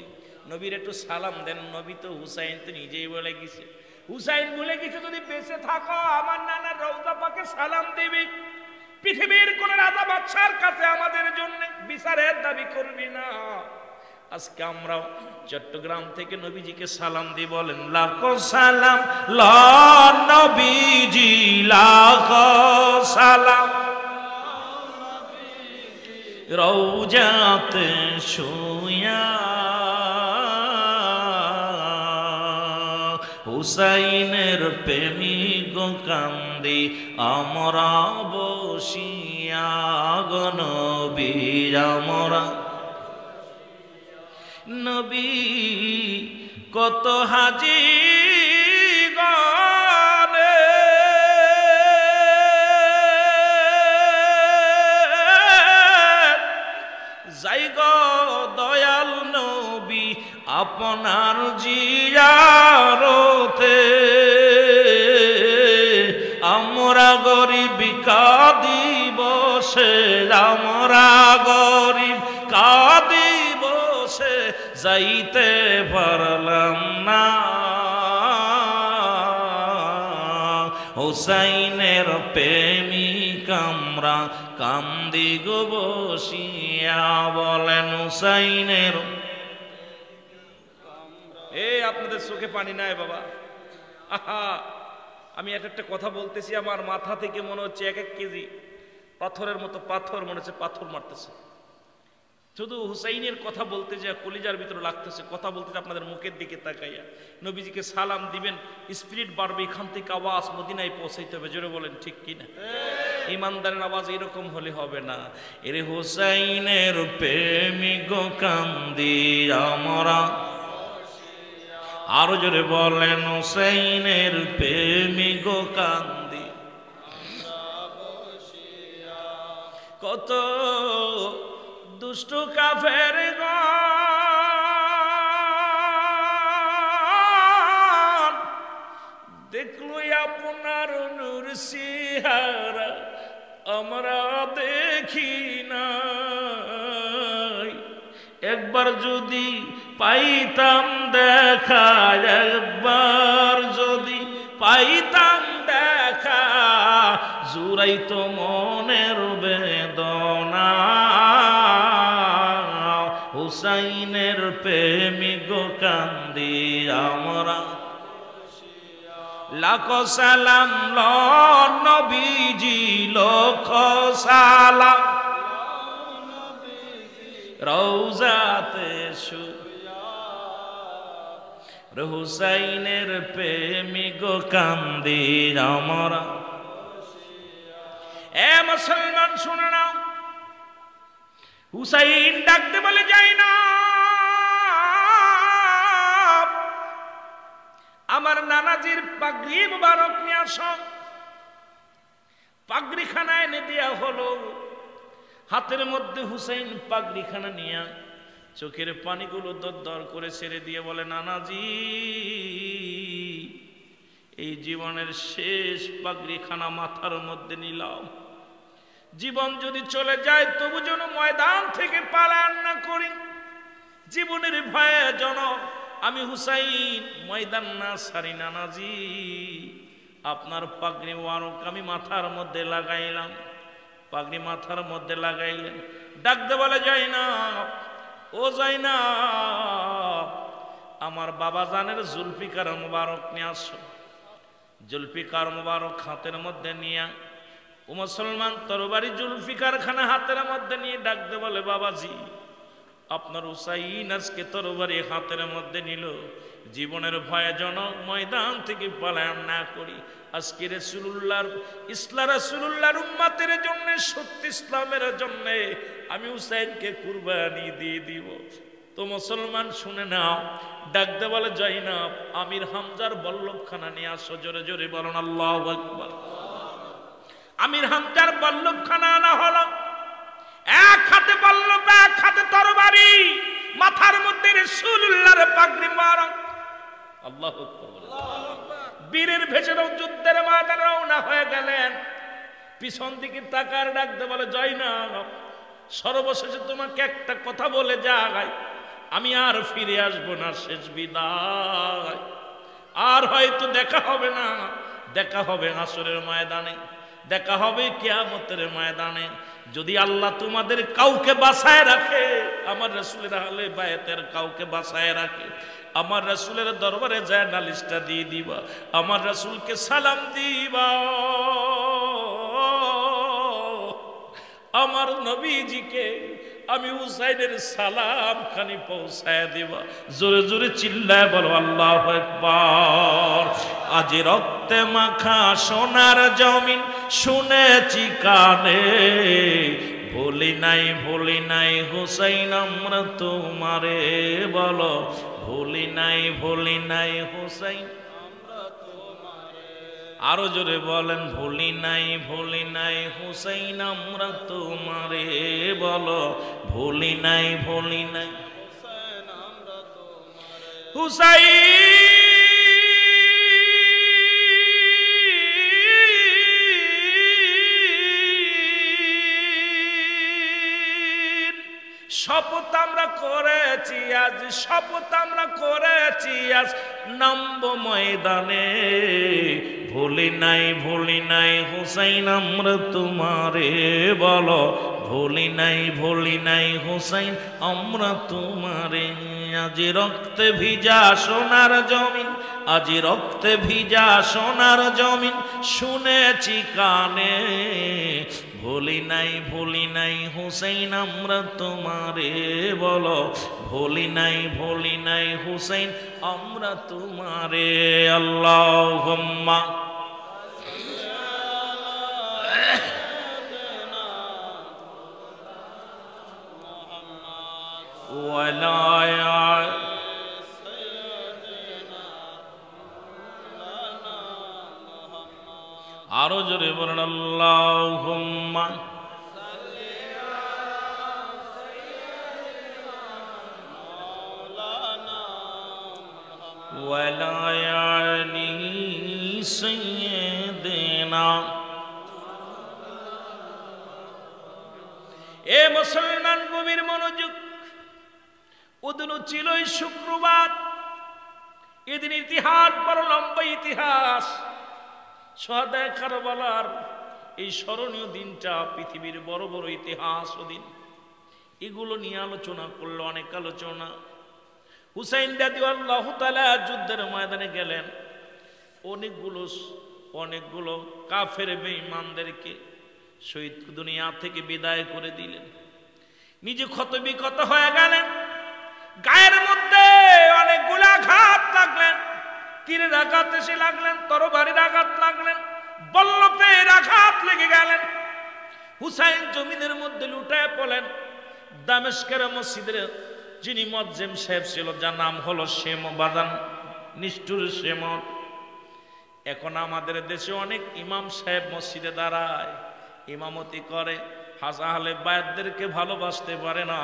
Speaker 2: নবীর একটু সালাম দেন। নবী তো হুসাইন তো নিজেই বলে গেছে, হুসাইন বলে গেছে যদি বেঁচে থাকো আমার নানার রওজা পাকে সালাম দিবি। পৃথিবীর কোন রাজা বাদশার কাছে আমাদের জন্য বিচারের দাবি করবি না। আজকে আমরা চট্টগ্রাম থেকে নবীজিকে সালাম দিই। বলেন লাখো সালাম নবীজি, লাখো সালাম রওজাতে শুয়া। হুসাইনের প্রেমিক গো কান্দি আমরা বসিয়া গো নবী, আমরা নবী কত হাজি গানে যাই গো দয়াল নবী আপনার জিয়ারতে। আমরা গরিব কাঁদি বসে, আমরা গরিব কাঁদি বসে যাইতে পারলাম না। হুসাইনের প্রেমিক আমরা কান্দি গো বসিয়া, বলেন হুসাইনের। আপনাদের চোখে পানি নাই বাবা। আহা, আমি একটা কথা বলতেছি, আমার মাথা থেকে মনে হচ্ছে 1-1 কেজি পাথরের মতো পাথর, মনে হচ্ছে পাথর মারতেছে। শুধু হুসাইনের কথা বলতে যে কলিজার ভিতরে লাগতেছে, কথা বলতে যে আপনাদের মুখের দিকে তাকাইয়া নবীজিকে সালাম দিবেন, স্পিরিট বাড়বে। এখান থেকে আওয়াজ মদিনায় পৌঁছাইতে হবে। জোরে বলেন ঠিক কিনা? ইমানদারের আওয়াজ এরকম হলে হবে না। এরে হুসাইনের প্রেমিক কান্দি আমরা,
Speaker 1: আরো জোরে বলেন হুসাইনের প্রেমিক কান্দি কত দুষ্ট কাফের দেখলো আপনার নূর সিহারা আমরা দেখি না একবার যদি পাইতাম দেখা একবার যদি পাইতাম দেখা জুড়াইতো মনের বেদনা হুসাইনের প্রেমিক কান্দি আমরা লাখ সালাম নবীজি লক্ষ সালাম রওজাতে হুসাইনের প্রেমিক কান্দি আমরা এ মুসলমান শুনে নাও হুসাইন ডাকতে বলে যাই না আমার নানাজির পাগড়ি মুবারক নিয়ে আসো পাগড়িখানা এনে দেয়া হলো হাতের মধ্যে হুসাইন পাগড়িখানা নিয়ে চোখের পানিগুলো দরদর করে ছেড়ে দিয়ে বলে নানাজি এই জীবনের শেষ পাগড়িখানা মাথার মধ্যে নিলাম জীবন যদি চলে যায় তবু যেন ময়দান থেকে পালায়ন না করি জীবনের ভয়ে যেন আমি হুসাইন ময়দান না সারি নানাজি আপনার পাগড়ি ওয়ারক আমি মাথার মধ্যে লাগাইলাম পাগড়ি মাথার মধ্যে লাগাইলেন ডাকতে বলে যাই না ও যাই না আমার বাবা জানের জুলফিকার মুবারক নিয়ে আসো জুলফিকার মুবারক হাতের মধ্যে নিয়ে ও মুসলমান তরবারি জুলফিকার খানা হাতের মধ্যে নিয়ে ডাকতে বলে বাবাজি আপনার হুসাইন আজকে তরবারি হাতের মধ্যে নিল জীবনের ভয়ে যেন ময়দান থেকে পলায়ন না করি আজকে রাসূলুল্লাহর রাসূলুল্লাহর উম্মতের জন্য সত্য ইসলামের জন্য আমি হুসাইনকে কুরবানি দিয়ে দিব তো মুসলমান শুনে নাও ডাকতে বলে যাই না আমির হামজার বল্লভখানা নিয়ে আসো জোরে জোরে বলুন আল্লাহু আকবার আমির হামজার বল্লভখানা আনা হলো এক হাতে বল্লভ এক হাতে তরবারি মাথার মধ্যে রাসূলুল্লাহর পাগড়ি মুবারক আল্লাহু আকবার বীরের ভেসে যুদ্ধের ময়দানে রওনা হয়ে গেলেন পিছন দিকে তাকার ডাকতে বলে যাই না সর্বশেষে তোমাকে একটা কথা বলে যাই আমি আর ফিরে আসব না শেষ বিদায় আর হয়তো দেখা হবে না দেখা হবে হাসরের ময়দানে দেখা হবে কিয়ামতের ময়দানে যদি আল্লাহ তোমাদের কাউকে বাঁচায় রাখে আমার রাসূলের আহলে বায়াতের কাউকে বাঁচায় রাখে আমার রাসূলের দরবারে যায় নালিশটা দিয়ে দিবা আমার রাসূলকে সালাম দিবা আমার নবীজিকে আমি হুসাইনের সালাম খানি পৌঁছায় দিবা জোরে জোরে চিল্লায় বলো আল্লাহু আকবার আজ রক্তে মাখা সোনার জমিন শুনেছি কানে ভুলি নাই হুসাইন আমরা তোমারে বলো ভুলি নাই হুসাইন আরো জোরে বলেন ভুলি নাই হুসাইন আমরা তোমারে বলো ভুলি নাই হুসাইন আমরা তোমারে হুসাইন শপথ আমরা করেছি আজ শপথ আমরা করেছি আজ নামবো ময়দানে ভুলি নাই হুসাইন আমরা তোমারে বলো ভুলি নাই হুসাইন আমরা তোমারে আজ রক্তে ভিজা সোনার জমিন আজ রক্তে ভিজা সোনার জমিন শুনেছি কানে ভুলি নাই হুসাইন আমরা তোমারে বলো ভুলি নাই হুসাইন আমরা তোমারে আল্লাহুম্মা ওয়ালা আরো জোরে বলেন আল্লাহুম্মা ওয়ালা আলি সাইয়্যিদিনা।
Speaker 2: এ মুসলমান গভীর মনোযোগ। ওদিন ছিল শুক্রবার। এদিন ইতিহাস বড় লম্বা ইতিহাস। শাহাদায়ে কারবালার এই স্মরণীয় দিনটা পৃথিবীর বড় বড় ইতিহাস দিন। এগুলো নিয়ে আলোচনা করলো, অনেক আলোচনা। হুসাইন রাদিয়াল্লাহু তাআলা যুদ্ধের ময়দানে গেলেন, অনেকগুলো কাফের বেঈমানদেরকে শহীদ দুনিয়া থেকে বিদায় করে দিলেন। নিজে ক্ষতবিক্ষত হয়ে গেলেন, গায়ের মধ্যে অনেকগুলো আঘাত লাগলেন, তীরের আঘাত এসে লাগলেন, তরবারির আঘাত লাগলেন, বল্লভের আঘাত লেগে গেলেন। হুসাইন জমিনের মধ্যে লুটায় পড়লেন। দামেস্কের মসজিদের যিনি মুয়াজ্জিম সাহেব ছিল, যার নাম হলো বাজান নিষ্ঠুর শেমত। এখন আমাদের দেশে অনেক ইমাম সাহেব মসজিদে দাঁড়ায়, ইমামতি করে, আহলে বায়াতদেরকে ভালোবাসতে পারে না।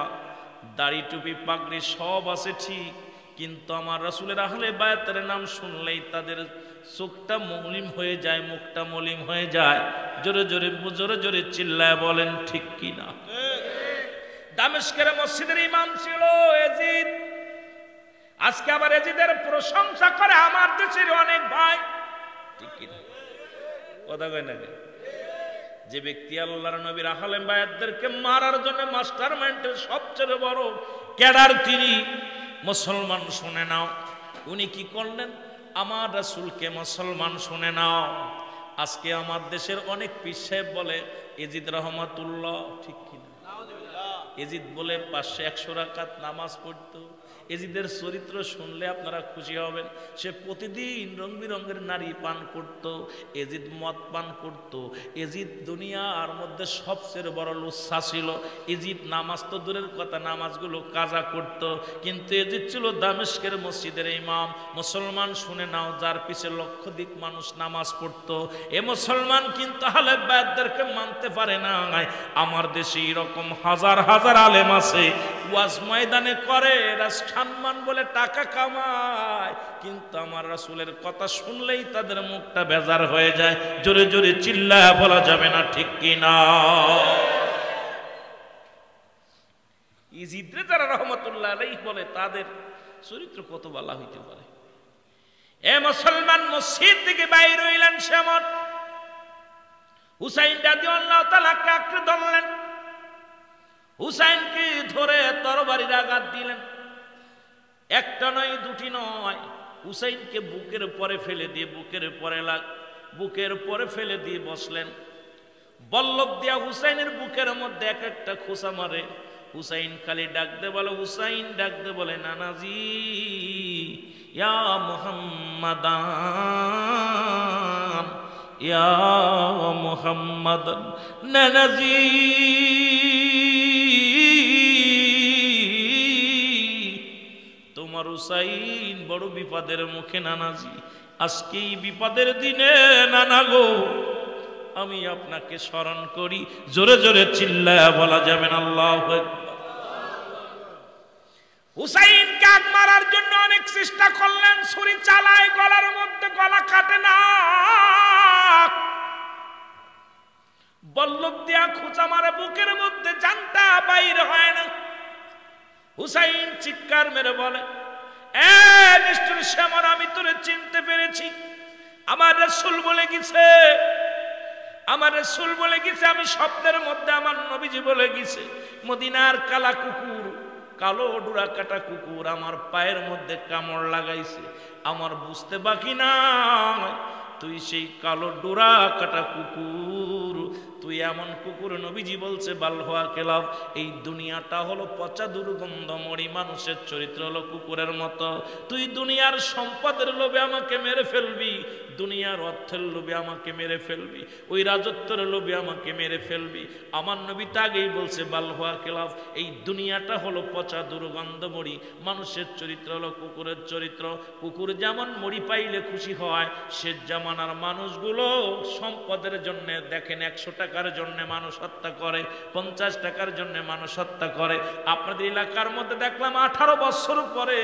Speaker 2: দাড়ি টুপি পাগড়ি সব আছে ঠিক, কিন্তু আমার রাসূলের আহলে বায়াতের নাম শুনলেই তাদের চোখটা মলিন হয়ে যায়, মুখটা মলিন হয়ে যায়। জোরে জোরে জোরে জোরে চিল্লায় বলেন ঠিক কিনা? দামেস্কের মসজিদের ইমাম ছিল এজিদ। আজকে আবার এজিদের প্রশংসা করে আমার দেশের অনেক ভাই, ঠিক কিনা? কথা কয় না? যে ব্যক্তি আল্লাহর নবীর আহলে বায়াতদেরকে মারার জন্য মাস্টারমাইন্ডের সবচেয়ে বড় ক্যাডার তিনি, মুসলমান শুনে নাও, উনি কি করলেন? আমার রাসূলকে মুসলমান শুনে নাও। আজকে আমার দেশের অনেক পীর সাহেব বলে এজিদ রহমাতুল্লাহ, ঠিক কিনা? এজিদ বলে 500-100 রাকাত নামাজ পড়তো। এজিদের চরিত্র শুনলে আপনারা খুশি হবেন। সে প্রতিদিন রং বিরঙের নারী পান করত, এজিদ মদ পান করত। এজিদ দুনিয়ার মধ্যে সবচেয়ে বড় লুচ্ছা ছিল। এজিদ নামাজ তো দূরের কথা, নামাজগুলো কাজা করত, কিন্তু এজিদ ছিল দামেস্কের মসজিদের ইমাম। মুসলমান শুনে নাও, যার পিছে লক্ষাধিক মানুষ নামাজ পড়তো। এ মুসলমান কিন্তু আহলে বায়াতদেরকে মানতে পারে না। আমার দেশে এরকম হাজার হাজার আলেম আছে, ওয়াজ ময়দানে করে, সম্মান বলে টাকা কামায়, কিন্তু আমার রাসূলের কথা শুনলেই তাদের মুখটা বেজার হয়ে যায়। জোরে জোরে চিল্লায় বলা যাবে না ঠিক কিনা? ইজিদরে যারা রহমাতুল্লাহ আলাইহি বলে, তাদের চরিত্র কত ভালো হইতে পারে। এ মুসলমান মসজিদ থেকে বাইরে হইলেন সেমন। হুসাইন রাদিয়াল্লাহু তাআলা কাকরে ধরলেন, হুসাইনকে ধরে তরবারির আঘাত দিলেন। একটা নয়, দুটি নয়, হুসাইনকে বুকের পরে ফেলে দিয়ে বুকের পরে ফেলে দিয়ে বসলেন। বল্লভ দিয়া হুসাইনের বুকের মধ্যে এক একটা খোঁচা মারে। হুসাইন খালি ডাকতে বলে, হুসাইন ডাকতে বলে নানাজি, ইয়া মুহাম্মাদান, ইয়া মুহাম্মাদান, নানাজি। তোমার হুসাইন বড় বিপদের মুখে নানাজি। আজকে এই বিপদের দিনে নানা গো, আমি আপনাকে স্মরণ করি। জোরে জোরে চিল্লায়া বলা যাবে না আল্লাহু আকবার। হুসাইন কাক মারার জন্য অনেক চেষ্টা করলেন, ছুরি চালায়, গলার মধ্যে গলা কাটে না। বল্লভ দিয়া খোঁচা মারে, বুকের মধ্যে জানটা বাইর হয় না। হুসাইন চিৎকার মেরে বলে, এ নিষ্ঠুর শ্যামর, আমি তোরে চিনতে পেরেছি। আমার রাসূল বলে গেছে, আমার রাসূল বলে গেছে, আমি স্বপ্নের মধ্যে আমার নবীজি বলে গেছে, মদিনার কালা কুকুর, কালো ডুরা কাটা কুকুর আমার পায়ের মধ্যে কামড় লাগাইছে। আমার বুঝতে বাকি না, তুই সেই কালো ডোরা কাটা কুকুর,
Speaker 1: তুই এমন কুকুর, নবীজি বলছে বালহুয়া কেলাব, এই দুনিয়াটা হলো পচা দুর্গন্ধময়ী, মানুষের চরিত্র হলো কুকুরের মতো। তুই দুনিয়ার সম্পদের লোভে আমাকে মেরে ফেলবি, দুনিয়ার অর্থের লোভে আমাকে মেরে ফেলবি, ওই রাজত্বের লোভে আমাকে মেরে ফেলবি। আমার নবী তা আগেই বলছে বালহুয়া কেলাব, এই দুনিয়াটা হলো পচা দুর্গন্ধময়ী, মানুষের চরিত্র হলো কুকুরের চরিত্র। কুকুর যেমন মরি পাইলে খুশি হয়, সে জামানার মানুষগুলো সম্পদের জন্য দেখেন 100 টাকার জন্য মানুষ হত্যা করে, 50 টাকার জন্য মানুষ হত্যা করে। আপনাদের এলাকার মধ্যে দেখলাম 18 বছর পরে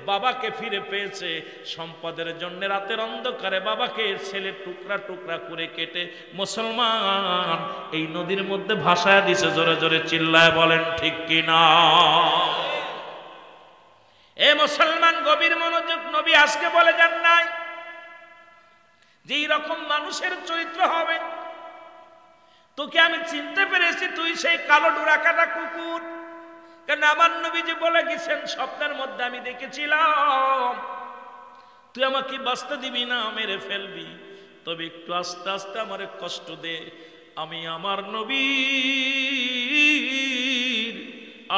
Speaker 1: বাবাকে ফিরে পেয়েছে, সম্পদের জন্য রাতের অন্ধকারে বাবাকে ছেলে টুকরা টুকরা করে কেটে মুসলমান এই নদীর মধ্যে ভাসায় দিছে। জোরে জোরে চিল্লায় বলেন ঠিক কিনা? এ মুসলমান গভীর মনোযোগ, নবী আজকে বলে যান নাই যে এইরকম মানুষের চরিত্র হবে। তোকে আমি চিনতে পেরেছি, তুই সেই কালো ডোরাকাটা কুকুর। কারণ আমার নবীজি বলে গেছেন, স্বপ্নের মধ্যে আমি দেখেছিলাম তুই আমাকে বাঁচতে দিবি না, মেরে ফেলবি, তবে একটু আস্তে আস্তে আমারে কষ্ট দে। আমি আমার নবীর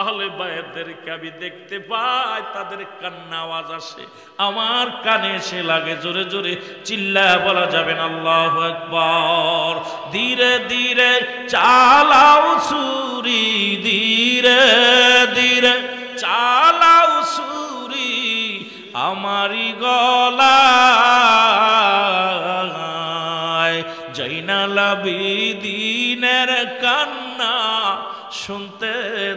Speaker 1: আহলে বায়তদেরকে আমি দেখতে পাই, তাদের কান্না আওয়াজ আসে, আমার কানে এসে লাগে। জোরে জোরে চিল্লায় বলা যাবেন আল্লাহু আকবার। ধীরে ধীরে চালাও ছুরি, ধীরে ধীরে চালাও ছুরি, আমারি গলায় জৈনাল আবেদিনের কান্না শুনতে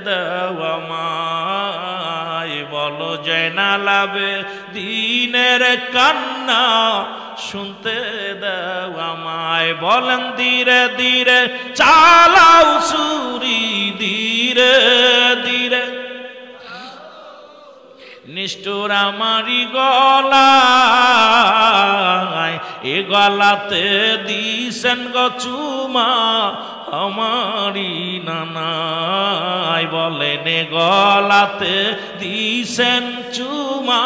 Speaker 1: দাও আমায়। বলো জৈনাল আবেদিনের কান্না শুনতে দাও আমায়। বলেন ধীরে ধীরে চালাও ছুরি, ধীরে ধীরে নিষ্ঠুর আমারি গলায়, এ গলাতে দিছেন গো চুমা আমারি নানাই। বলেন এ গলাতে দিছেন চুমা,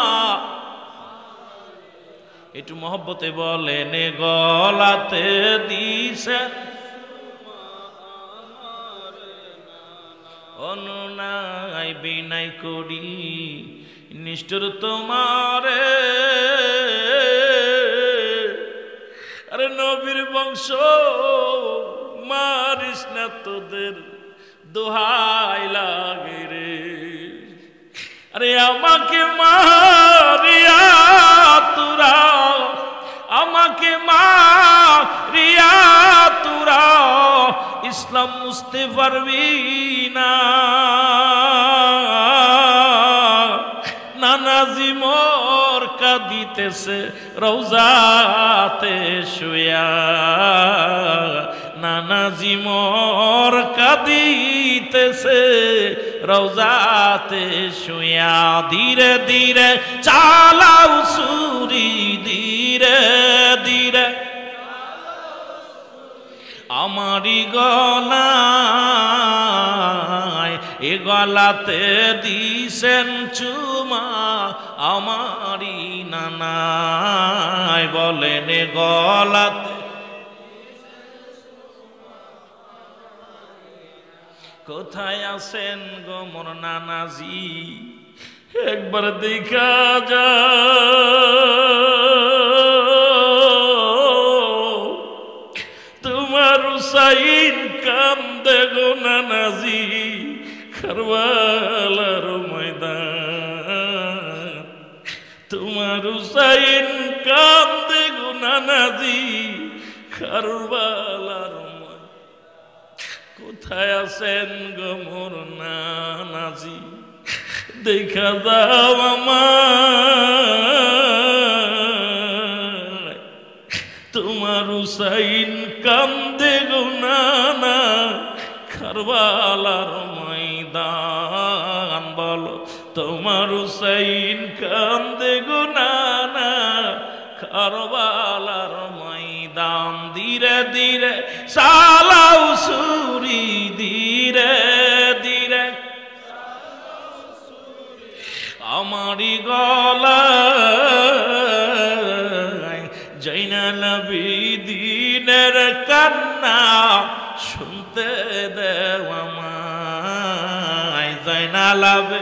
Speaker 1: একটু মহব্বতে বলেন এ গলাতে দিছেন অনুনাই বিনাই করি নিষ্ঠুর তোমারে। আরে নবীর বংশ মারিস না, তোদের দোহাই লাগে রে। আরে আমাকে মারিয়া তোরা, আমাকে মারিয়া তোরা ইসলাম বুঝতে পারবি না। নানাজি মোর কাঁদিতেছে রওজাতে শুয়া, নানাজি মোর কাঁদিতেছে রওজাতে শুয়া। ধীরে ধীরে চালাও ছুরি, ধীরে ধীরে আমারি গলায়, এ গলাতে দিছেন চুমা আমারি নানাই। বলেন এ গলাতে কোথায় আছেন গো মোর নানাজি, একবার দেখা যা। তোমার হুসাইন কান্দে গো নানাজি, কারবালার ময়দান। তোমার হুসাইন কান্দে গো নানাজি, কারবালার ময়দান। কোথায় আছেন গো মোর নানাজি, দেখা যাও আমার। তোমার হুসাইন কান্দে গো নানা, কারবালার ময়দান। বলো তোমার হুসাইন কান্দে গো নানা, কারবালার ময়দান। ধীরে ধীরে চালাও ছুরি, ধীরে ধীরে আমারি গলায় জৈনাল আবেদিনের কান্না শুনতে দেও আমায় জয়নাল আবে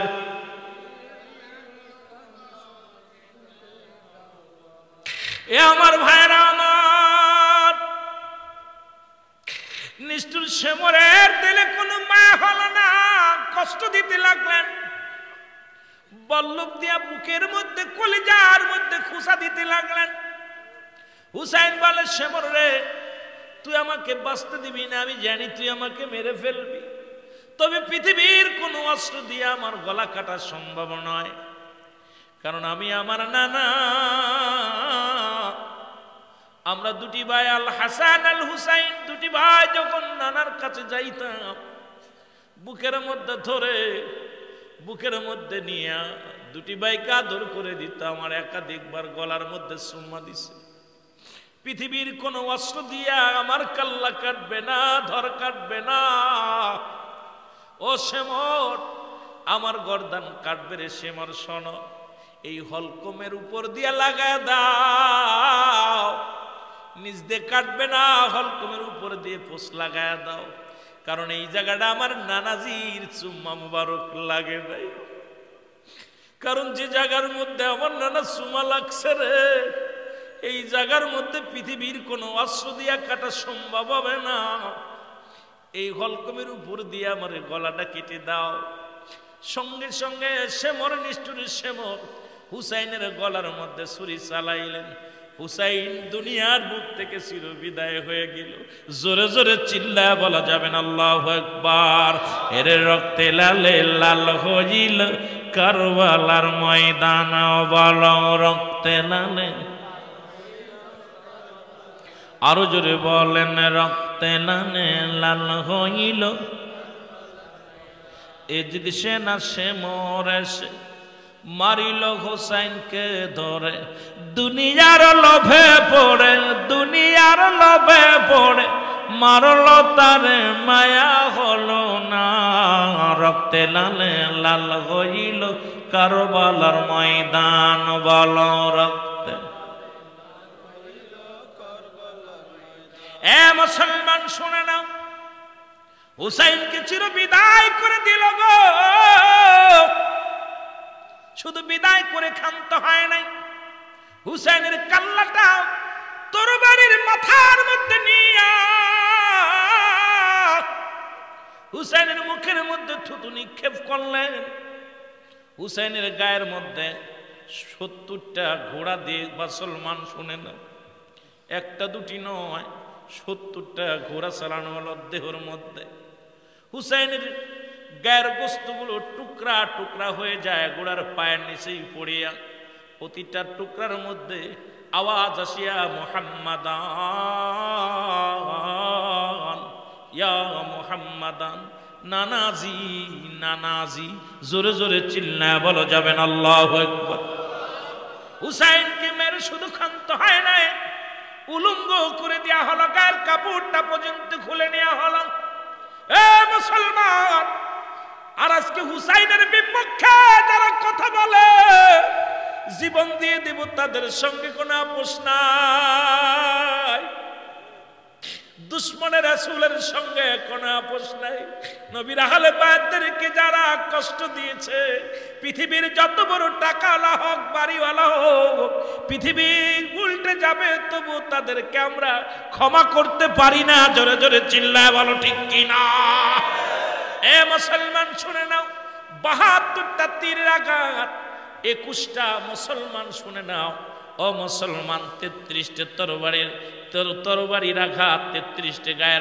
Speaker 1: এ আমার ভাইরা আমার নিষ্ঠুর শেমরের দিলে কোনো মায়া হলো না, কষ্ট দিতে লাগলেন। বল্লভ দিয়া বুকের মধ্যে কলিজার মধ্যে খুসা দিতে লাগলেন। হুসাইন বলে শেমর রে তুই আমাকে বাঁচতে দিবি না, আমি জানি তুই আমাকে মেরে ফেলবি, তবে পৃথিবীর কোনো অস্ত্র দিয়ে আমার গলা কাটা সম্ভব নয়, কারণ আমি আমার নানা, আমরা দুটি ভাই আল হাসান আল হুসাইন দুটি ভাই যখন নানার কাছে যাইতাম বুকের মধ্যে ধরে বুকের মধ্যে নিয়ে দুটি ভাইকে আদর করে দিতাম, আর একাধিকবার গলার মধ্যে চুম্মা দিছে। পৃথিবীর কোন অস্ত্র দিয়া আমার কাল্লা কাটবে না, ধর কাটবে না। ও শেমর আমার গর্দান কাটবে রে শেমর, শোন এই হলকমের উপর দিয়া লাগায় দাও, নিজ দিয়ে কাটবে না, হলকমের উপর দিয়ে পোষ লাগায় দাও, কারণ এই জায়গাটা আমার নানাজির চুম্মা মুবারক লাগে নাই। কারণ যে জায়গার মধ্যে আমার নানা চুমা লাগছে রে, এই জায়গার মধ্যে পৃথিবীর কোনো অস্ত্র দিয়া কাটা সম্ভব হবে না। এই হলকমের উপর দিয়ে আমার গলাটা কেটে দাও। সঙ্গে সঙ্গে শেমর নিষ্ঠুর শেমর হুসাইনের গলার মধ্যে ছুরি চালাইলেন। হুসাইন দুনিয়ার বুক থেকে চির বিদায় হয়ে গেল। জোরে জোরে চিল্লায় বলা যাবে না আল্লাহু আকবার। এর রক্তে লালে লাল হইল কারবালার ময়দান, বল রক্তে লালে, আরো জোরে বলেন রক্তে লালে লাল হইল। এ যদি সে না সে মরে সে মারিল হোসাইনকে ধরে, দুনিয়ার লোভে পড়ে, দুনিয়ার লোভে পড়ে মারল তারে, মায়া হলো না। রক্তে লালে লাল হইল কারবালার ময়দান, বল রক্তে। এ মুসলমান শুনে নাও, হুসাইনকে চির বিদায় করে দিল গো। শুধু বিদায় করে ক্ষান্ত হয় নাই, হুসাইনের কাল্লাটা তরবারির মাথার মধ্যে নিয়া হুসাইনের মুখের মধ্যে থুতু নিক্ষেপ করলেন। হুসাইনের গায়ের মধ্যে 70টা ঘোড়া দিয়ে, মুসলমান শুনে না, একটা দুটি নয় 70টা ঘোড়া চালানো হলো দেহের মধ্যে। হুসাইনের গায়ের গোস্তগুলো টুকরা টুকরা হয়ে যায় ঘোড়ার পায়ের নিচেই পড়িয়া। প্রতিটা টুকরার মধ্যে আওয়াজ আসিয়া মুহাম্মাদান ইয়া মুহাম্মাদান, নানাজি নানাজি। জোরে জোরে চিল্লায় বলা যাবেন আল্লাহু আকবার। হুসাইনকে মেরে শুধু ক্ষান্ত হয় নাই, উলঙ্গ করে দেয়া হলো, গায়ের কাপড়টা পর্যন্ত খুলে নেওয়া হলো। এ মুসলমান, আর আজকে হুসাইনের বিপক্ষে যারা কথা বলে জীবন দিয়ে দেব, তাদের সঙ্গে কোনো আপোষ নাই। দুশ্মনের রাসূলের সঙ্গে কোনো আপোষ নাই। নবীর আহলে বায়াতদেরকে যারা কষ্ট দিয়েছে, পৃথিবীর যত বড় টাকাওয়ালা হোক, বাড়িওয়ালা হোক, পৃথিবী উল্টে যাবে, তবু তাদেরকে আমরা ক্ষমা করতে পারি না। জোরে জোরে চিল্লায় বলো ঠিক কিনা। এ মুসলমান শুনে নাও, 72টা তীরের আঘাত, 21টা মুসলমান শুনে নাও। ও মুসলমান, 33টে তরবারির আঘাত, 33টে গায়ের